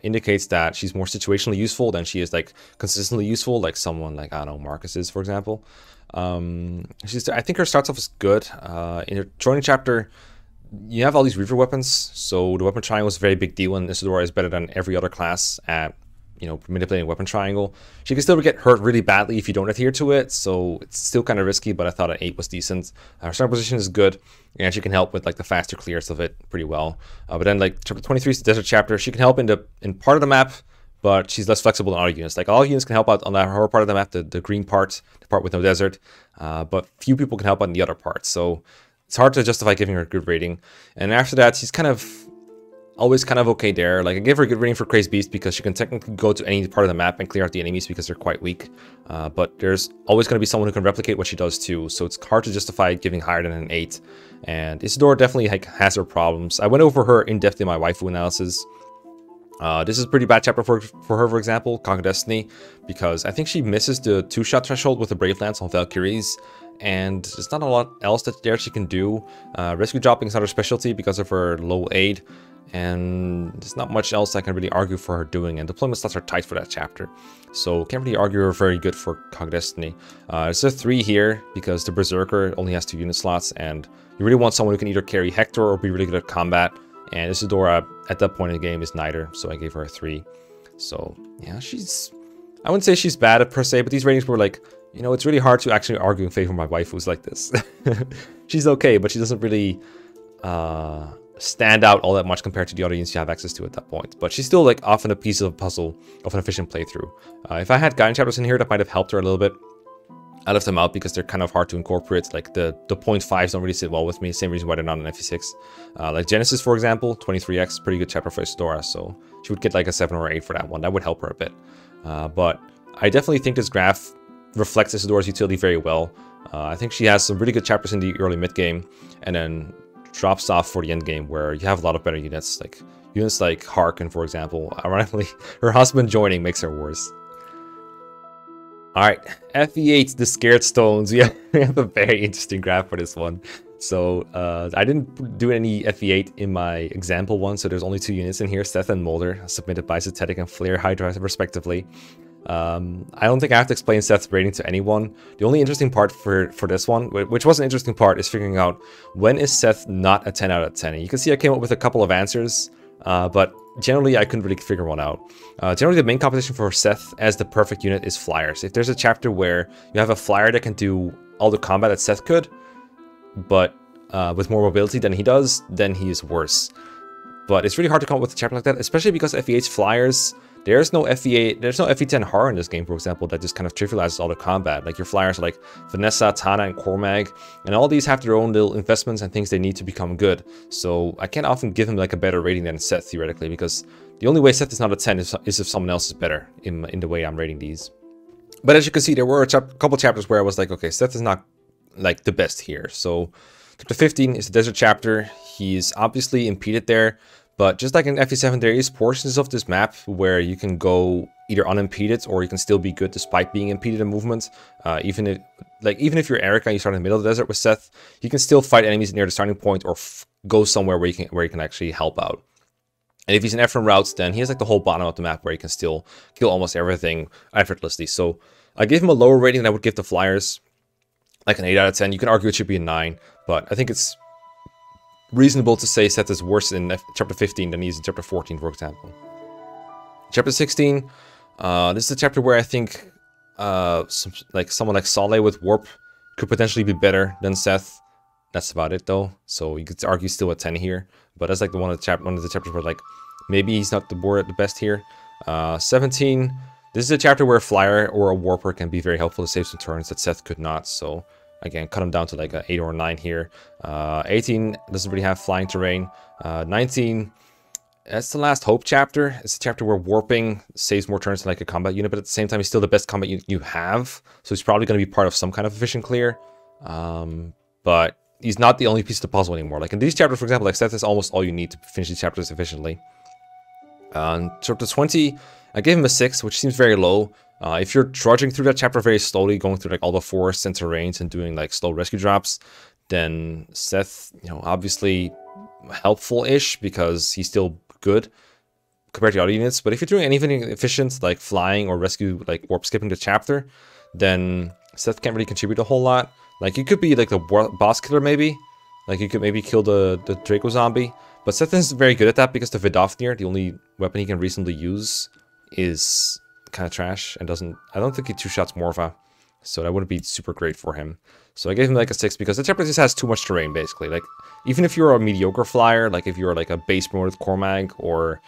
indicates that she's more situationally useful than she is like consistently useful, like someone like, I don't know, Marcus is, for example. I think her starts off as good. In her joining chapter, you have all these Reaver weapons, so the weapon triangle is a very big deal, and Isadora is better than every other class at, you know, manipulating weapon triangle. She can still get hurt really badly if you don't adhere to it, so it's still kind of risky, but I thought an 8 was decent. Her starting position is good, and she can help with like the faster clears of it pretty well. But then like chapter 23 is the desert chapter. She can help in part of the map, but she's less flexible than other units. Like, all units can help out on her part of the map, the green part, the part with no desert, but few people can help out in the other part, so it's hard to justify giving her a good rating. And after that, she's kind of always kind of okay there. Like, I gave her a good rating for Crazed Beast because she can technically go to any part of the map and clear out the enemies because they're quite weak. But there's always going to be someone who can replicate what she does too, so it's hard to justify giving higher than an 8. And Isadora definitely has her problems. I went over her in depth in my waifu analysis. This is a pretty bad chapter for her, for example, Conquer Destiny, because I think she misses the 2-shot threshold with the Brave Lance on Valkyries, and there's not a lot else that she can do. Rescue dropping is not her specialty because of her low aid, and there's not much else I can really argue for her doing, and deployment slots are tight for that chapter, so can't really argue her very good for Conquer Destiny. It's a 3 here because the Berserker only has 2 unit slots, and you really want someone who can either carry Hector or be really good at combat, and Isadora at that point in the game is neither, so I gave her a 3. So yeah, I wouldn't say she's bad per se, but these ratings were like, you know, it's really hard to actually argue in favor of my waifus like this. She's okay, but she doesn't really stand out all that much compared to the other units you have access to at that point. But she's still like often a piece of a puzzle of an efficient playthrough. If I had guidance chapters in here, that might have helped her a little bit. I left them out because they're kind of hard to incorporate. Like the 0.5s don't really sit well with me. Same reason why they're not in FE6. Like Genesis, for example, 23x, pretty good chapter for Isidora. So she would get like a 7 or 8 for that one. That would help her a bit. But I definitely think this graph reflects Isidora's utility very well. I think she has some really good chapters in the early mid game, and then drops off for the end game where you have a lot of better units. Like units like Harken, for example. Ironically, her husband joining makes her worse. Alright, FE8, the Scared Stones. We have a very interesting graph for this one. So, I didn't do any FE8 in my example one, so there's only 2 units in here, Seth and Molder, submitted by Zetetic and Flare Hydra, respectively. I don't think I have to explain Seth's rating to anyone. The only interesting part for this one, which was an interesting part, is figuring out when is Seth not a 10 out of 10. And you can see I came up with a couple of answers, but generally I couldn't really figure one out. Generally the main competition for Seth as the perfect unit is flyers. If there's a chapter where you have a flyer that can do all the combat that Seth could, but with more mobility than he does, then he is worse. But it's really hard to come up with a chapter like that, especially because FE8's flyers, there's no FE10 horror in this game, for example, that just kind of trivializes all the combat. Like your flyers are like Vanessa, Tana, and Cormag, and all these have their own little investments and things they need to become good. So I can't often give him like a better rating than Seth, theoretically, because the only way Seth is not a 10 is if someone else is better in the way I'm rating these. But as you can see, there were a couple chapters where I was like, okay, Seth is not like the best here. So chapter 15 is the desert chapter. He's obviously impeded there. But just like in FE7, there is portions of this map where you can go either unimpeded or you can still be good despite being impeded in movement. Even if you're Erica and you start in the middle of the desert with Seth, you can still fight enemies near the starting point or go somewhere where you can actually help out. And if he's in Ephraim routes, then he has like the whole bottom of the map where he can still kill almost everything effortlessly. So I gave him a lower rating than I would give the flyers, like an 8 out of 10. You can argue it should be a 9, but I think it's reasonable to say Seth is worse in chapter 15 than he is in chapter 14, for example. Chapter 16, this is a chapter where I think someone like Saleh with Warp could potentially be better than Seth. That's about it though. So you could argue still a 10 here, but that's like one of the chapters where like maybe he's not the best here. 17, this is a chapter where a flyer or a warper can be very helpful to save some turns that Seth could not. So again, cut him down to like an 8 or 9 here. 18 doesn't really have flying terrain. 19, that's the last hope chapter. It's a chapter where warping saves more turns than like a combat unit, but at the same time, he's still the best combat unit you have. So he's probably going to be part of some kind of efficient clear. But he's not the only piece of the puzzle anymore. Like in these chapters, for example, like Seth is almost all you need to finish these chapters efficiently. Chapter 20, I gave him a 6, which seems very low. If you're trudging through that chapter very slowly, going through like all the forests and terrains and doing like slow rescue drops, then Seth, obviously helpful-ish because he's still good compared to other units. But if you're doing anything efficient like flying or rescue, like warp skipping the chapter, then Seth can't really contribute a whole lot. Like you could be like the boss killer maybe. Like you could maybe kill the Draco zombie. But Seth isn't very good at that because the Vidofnir, the only weapon he can reasonably use, is kind of trash and I don't think he two-shots Morva, so that wouldn't be super great for him. So I gave him like a 6 because the chapter just has too much terrain basically. Like even if you're a mediocre flyer, like if you're like a base promoted Cormag or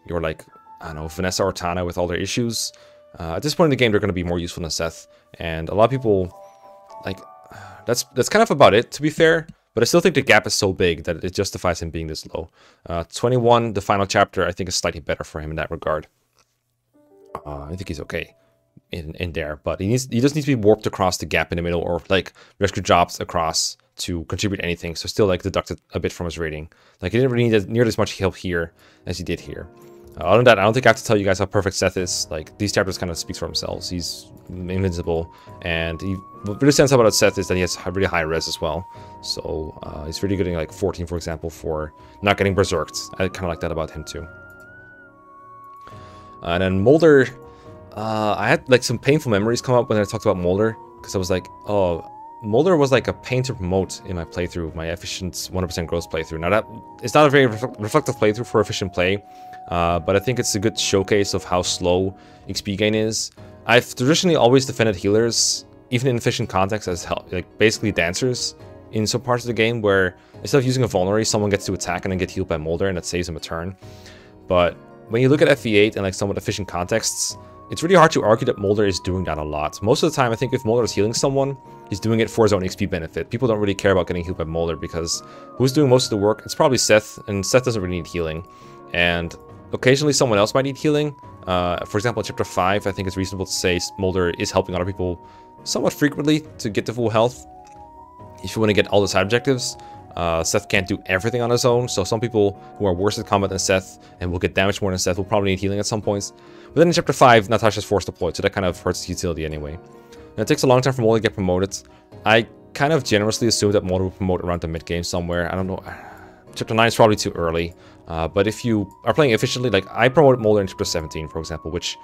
you're like, I don't know, Vanessa or Tana with all their issues, at this point in the game they're going to be more useful than Seth. And a lot of people, like, that's kind of about it, to be fair. But I still think the gap is so big that it justifies him being this low. 21, the final chapter, I think is slightly better for him in that regard. I think he's okay in there, but he just needs to be warped across the gap in the middle, or like rescue drops across to contribute anything. So still like deducted a bit from his rating. Like he didn't really need nearly as much help here as he did here. Other than that, I don't think I have to tell you guys how perfect Seth is. Like these chapters kind of speaks for themselves. He's invincible, and what really stands out about Seth is that he has really high res as well. So he's really getting like 14, for example, for not getting berserked. I kind of like that about him too. And then Molder, I had like some painful memories come up when I talked about Molder, because I was like, oh, Molder was like a pain to promote in my playthrough, my efficient 100% growth playthrough. Now that it's not a very reflective playthrough for efficient play, but I think it's a good showcase of how slow XP gain is. I've traditionally always defended healers, even in efficient context, as like basically dancers, in some parts of the game where instead of using a vulnerary, someone gets to attack and then get healed by Molder, and that saves him a turn. But when you look at FE8 and like somewhat efficient contexts, it's really hard to argue that Molder is doing that a lot. Most of the time, I think if Molder is healing someone, he's doing it for his own XP benefit. People don't really care about getting healed by Molder because who's doing most of the work? It's probably Seth, and Seth doesn't really need healing. And occasionally someone else might need healing. For example, in Chapter 5, I think it's reasonable to say Molder is helping other people somewhat frequently to get to full health. If you want to get all the side objectives, Seth can't do everything on his own, so some people who are worse at combat than Seth and will get damaged more than Seth will probably need healing at some points. But then in Chapter 5, Natasha's force deployed, so that kind of hurts his utility anyway. And it takes a long time for Molder to get promoted. I kind of generously assume that Molder will promote around the mid-game somewhere. I don't know. Chapter 9 is probably too early. But if you are playing efficiently, like I promoted Molder in Chapter 17, for example, which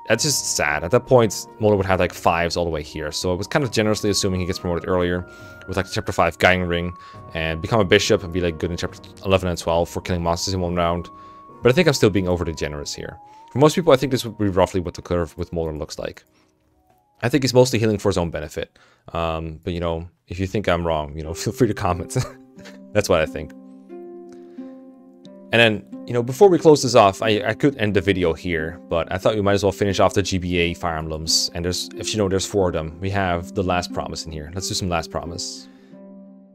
that's just sad. At that point, Molder would have like 5s all the way here. So I was kind of generously assuming he gets promoted earlier with like Chapter 5 Guiding Ring and become a bishop and be like good in Chapter 11 and 12 for killing monsters in one round. But I think I'm still being overly generous here. For most people, I think this would be roughly what the curve with Molder looks like. I think he's mostly healing for his own benefit. But, you know, if you think I'm wrong, you know, feel free to comment. That's what I think. And then, you know, before we close this off, I could end the video here, but I thought we might as well finish off the GBA Fire Emblems. And there's, if you know, there's 4 of them. We have the Last Promise in here. Let's do some Last Promise.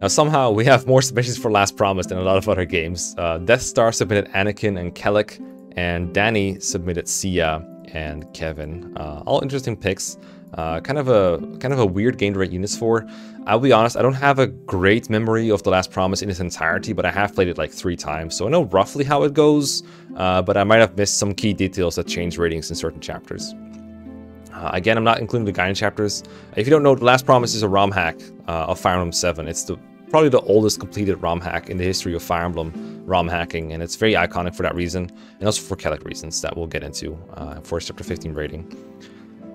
Now, somehow, we have more submissions for Last Promise than a lot of other games. Death Star submitted Anakin and Kellic, and Danny submitted Sia and Kevin. All interesting picks. Kind of a weird game to rate units for. I'll be honest, I don't have a great memory of The Last Promise in its entirety, but I have played it like 3 times, so I know roughly how it goes, but I might have missed some key details that change ratings in certain chapters. Again, I'm not including the guidance chapters. If you don't know, The Last Promise is a ROM hack of Fire Emblem 7. It's probably the oldest completed ROM hack in the history of Fire Emblem ROM hacking, and it's very iconic for that reason, and also for Kellic reasons that we'll get into for its Chapter 15 rating.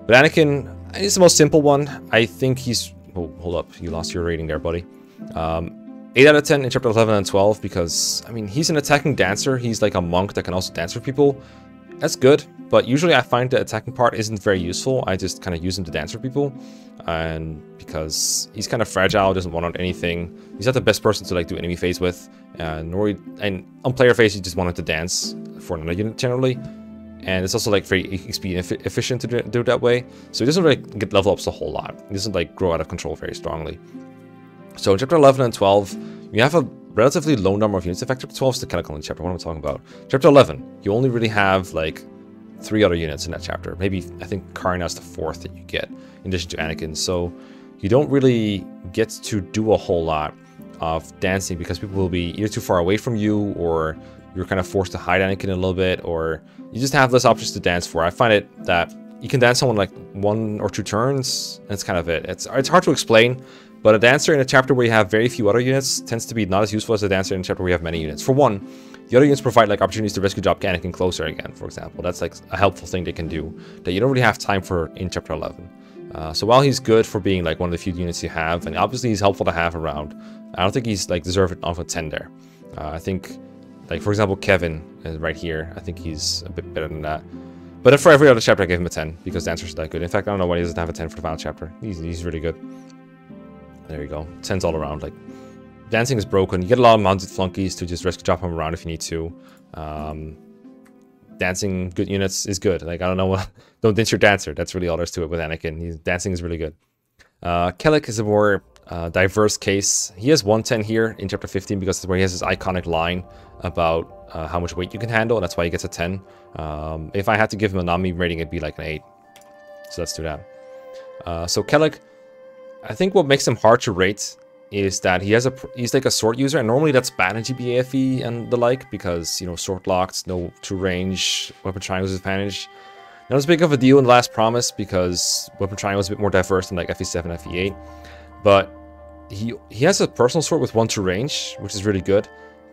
But Anakin is the most simple one. I think he's... Oh, hold up. You lost your rating there, buddy. 8 out of 10 in Chapter 11 and 12 because, I mean, he's an attacking dancer. He's like a monk that can also dance for people. That's good, but usually I find the attacking part isn't very useful. I just kind of use him to dance for people. And because he's kind of fragile, doesn't want on anything. He's not the best person to like do enemy phase with. And on player phase, you just want him to dance for another unit generally. And it's also like very XP efficient to do it that way. So he doesn't really get level ups a whole lot. He doesn't like grow out of control very strongly. So in Chapter 11 and 12, you have a relatively low number of units. In fact, Chapter 12 is the canonical chapter. What am I talking about? Chapter 11, you only really have like 3 other units in that chapter. Maybe, I think Karina's the 4th that you get in addition to Anakin. So you don't really get to do a whole lot of dancing because people will be either too far away from you, or you're kind of forced to hide Anakin a little bit, or you just have less options to dance for. I find it that you can dance someone like 1 or 2 turns, and that's kind of it. It's hard to explain, but a dancer in a chapter where you have very few other units tends to be not as useful as a dancer in a chapter where you have many units. For one, the other units provide like opportunities to rescue drop Anakin closer again, for example. That's like a helpful thing they can do that you don't really have time for in Chapter 11. So while he's good for being like one of the few units you have, and obviously he's helpful to have around, I don't think he's like deserved of a 10 there. I think, like for example, Kevin is right here. I think he's a bit better than that. But for every other chapter, I gave him a 10 because the answer's that good. In fact, I don't know why he doesn't have a 10 for the final chapter. He's really good. There you go. 10s all around. Like, dancing is broken. You get a lot of mounted flunkies to just rescue drop him around if you need to. Dancing good units is good. Like, I don't know what. Don't ditch your dancer. That's really all there is to it with Anakin. Dancing is really good. Kellic is a more diverse case. He has 110 here in Chapter 15 because it's where he has this iconic line about how much weight you can handle. That's why he gets a 10. If I had to give him a Nami rating, it'd be like an 8. So let's do that. So Kellic, I think what makes him hard to rate is that he's like a sword user, and normally that's bad in GBAFE and the like because, you know, sword locked, no true range, weapon triangles advantage. Not as big of a deal in The Last Promise because weapon triangle is a bit more diverse than like FE7, FE8. But he has a personal sword with 1 true range, which is really good.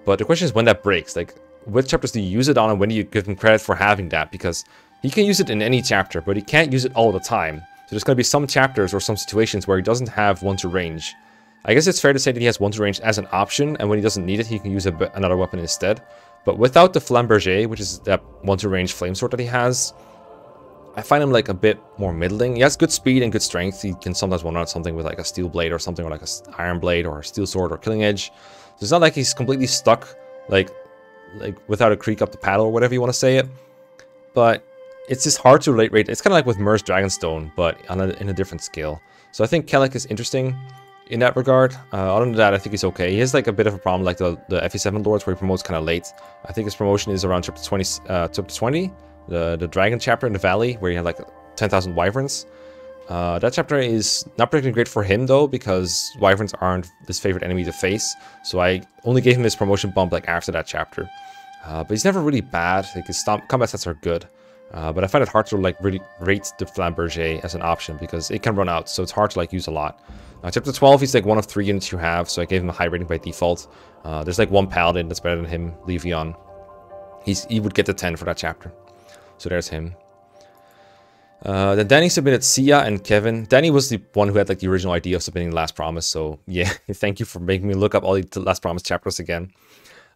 But the question is when that breaks. Like, which chapters do you use it on, and when do you give him credit for having that? Because he can use it in any chapter, but he can't use it all the time. So there's going to be some chapters or some situations where he doesn't have 1 true range. I guess it's fair to say that he has 1 true range as an option, and when he doesn't need it, he can use another weapon instead. But without the Flamberger, which is that 1 true range flame sword that he has, I find him like a bit more middling. He has good speed and good strength. He can sometimes one out something with like a steel blade or something, or like a iron blade or a steel sword or killing edge. So it's not like he's completely stuck like without a creak up the paddle or whatever you want to say it. But it's just hard to relate rate. It's kind of like with Mer's Dragonstone, but in a different scale. So I think Kellic is interesting in that regard. Other than that, I think he's okay. He has like a bit of a problem like the FE7 Lords, where he promotes kind of late. I think his promotion is around chapter 20, the Dragon chapter in the Valley, where you have like 10,000 Wyverns. That chapter is not particularly great for him though, because Wyverns aren't his favorite enemy to face. So I only gave him his promotion bump like after that chapter. But he's never really bad. Like his combat stats are good. But I find it hard to like really rate the Flamberger as an option because it can run out, so it's hard to like use a lot. Chapter 12, he's like one of 3 units you have, so I gave him a high rating by default. There's like one Paladin that's better than him, Levion. He would get the 10 for that chapter. So there's him. Then Danny submitted Sia and Kevin. Danny was the one who had like the original idea of submitting Last Promise, so yeah, thank you for making me look up all the Last Promise chapters again.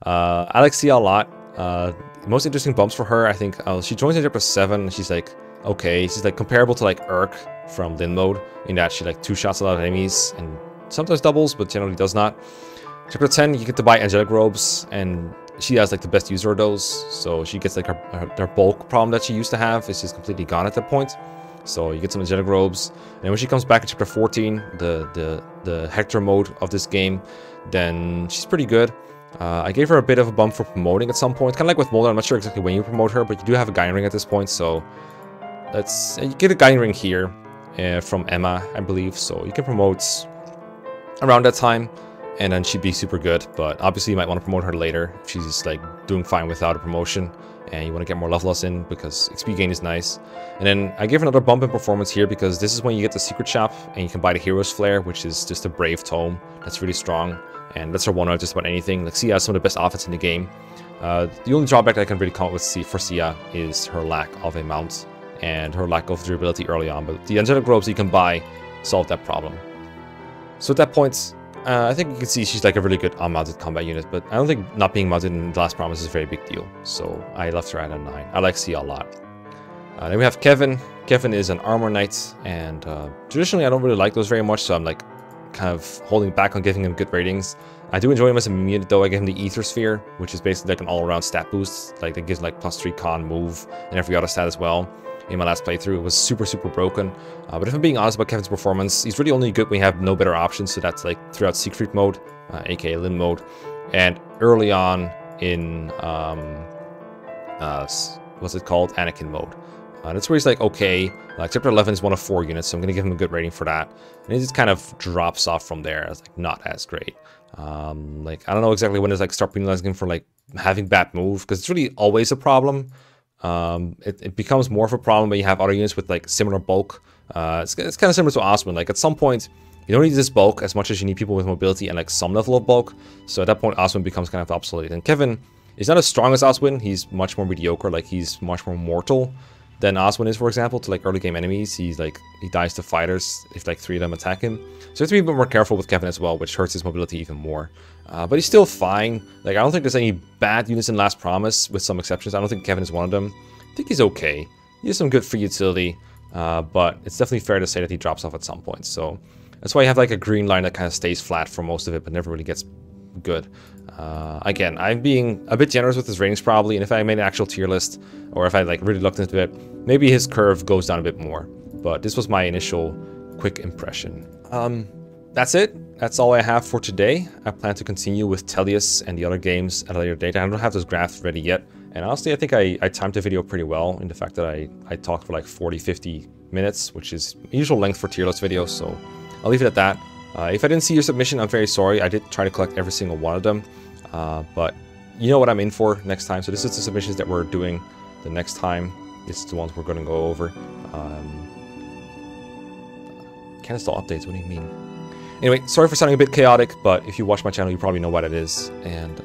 I like Sia a lot. Most interesting bumps for her, I think, she joins in chapter 7, she's like, okay, she's like comparable to like Urk from Lin Mode, in that she like 2-shots a lot of enemies, and sometimes doubles, but generally does not. Chapter 10, you get to buy Angelic Robes, and she has like the best user of those, so she gets like her bulk problem that she used to have is just completely gone at that point. So you get some Angelic Robes, and when she comes back in chapter 14, the Hector mode of this game, then she's pretty good. I gave her a bit of a bump for promoting at some point, kind of like with Molden. I'm not sure exactly when you promote her, but you do have a Guiding Ring at this point, so you get a Guiding Ring here from Emma, I believe, so you can promote around that time, and then she'd be super good. But obviously you might want to promote her later if she's like doing fine without a promotion, and you want to get more level loss in because XP gain is nice. And then I gave her another bump in performance here because this is when you get the Secret Shop, and you can buy the Hero's Flare, which is just a Brave Tome that's really strong. And that's her one out just about anything. Like Sia has some of the best offense in the game. The only drawback that I can really come up with for Sia is her lack of a mount and her lack of durability early on. But the Angelic Robes you can buy solve that problem. So at that point, I think you can see she's like a really good unmounted combat unit. But I don't think not being mounted in the Last Promise is a very big deal. So I left her at a 9. I like Sia a lot. Then we have Kevin. Kevin is an Armor Knight, and traditionally I don't really like those very much, so I'm like kind of holding back on giving him good ratings. I do enjoy him as a unit though. I give him the Ether Sphere, which is basically like an all-around stat boost. Like that gives like +3 con, move, and every other stat as well. In my last playthrough, it was super broken. But if I'm being honest about Kevin's performance, he's really only good when we have no better options. So that's like throughout Siegfried mode, aka Lin mode, and early on in what's it called, Anakin mode. That's where he's like, okay, like chapter 11 is one of 4 units, so I'm gonna give him a good rating for that. And it just kind of drops off from there. It's like not as great. Like I don't know exactly when to like start penalizing him for like having bad move, because it's really always a problem. It becomes more of a problem when you have other units with like similar bulk. It's kind of similar to Oswin. Like at some point, you don't need this bulk as much as you need people with mobility and like some level of bulk. So at that point, Oswin becomes kind of obsolete. And Kevin is not as strong as Oswin. He's much more mediocre. Like he's much more mortal than Oswin is, for example, to like early game enemies. He dies to fighters if like 3 of them attack him. So you have to be a bit more careful with Kevin as well, which hurts his mobility even more. But he's still fine. Like I don't think there's any bad units in Last Promise, with some exceptions. I don't think Kevin is one of them. I think he's okay. He has some good free utility, but it's definitely fair to say that he drops off at some point. So that's why you have like a green line that kind of stays flat for most of it, but never really gets good. Again, I'm being a bit generous with his ratings probably, and if I made an actual tier list, or if I like really looked into it, maybe his curve goes down a bit more. But this was my initial quick impression. That's it. That's all I have for today. I plan to continue with Tellius and the other games at a later date. I don't have those graphs ready yet. And honestly, I think I timed the video pretty well in the fact that I talked for like 40-50 minutes, which is usual length for tier list videos. So I'll leave it at that. If I didn't see your submission, I'm very sorry. I did try to collect every single one of them. But you know what I'm in for next time. So this is the submissions that we're doing the next time. It's the ones we're going to go over. Can't install updates. What do you mean? Anyway, sorry for sounding a bit chaotic, but if you watch my channel, you probably know what it is. And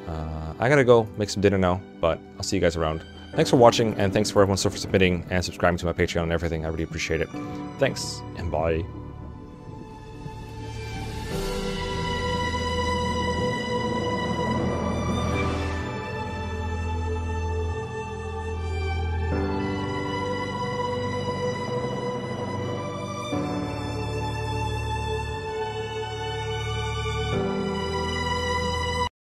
I gotta go make some dinner now, but I'll see you guys around. Thanks for watching, and thanks for everyone for submitting and subscribing to my Patreon and everything. I really appreciate it. Thanks, and bye.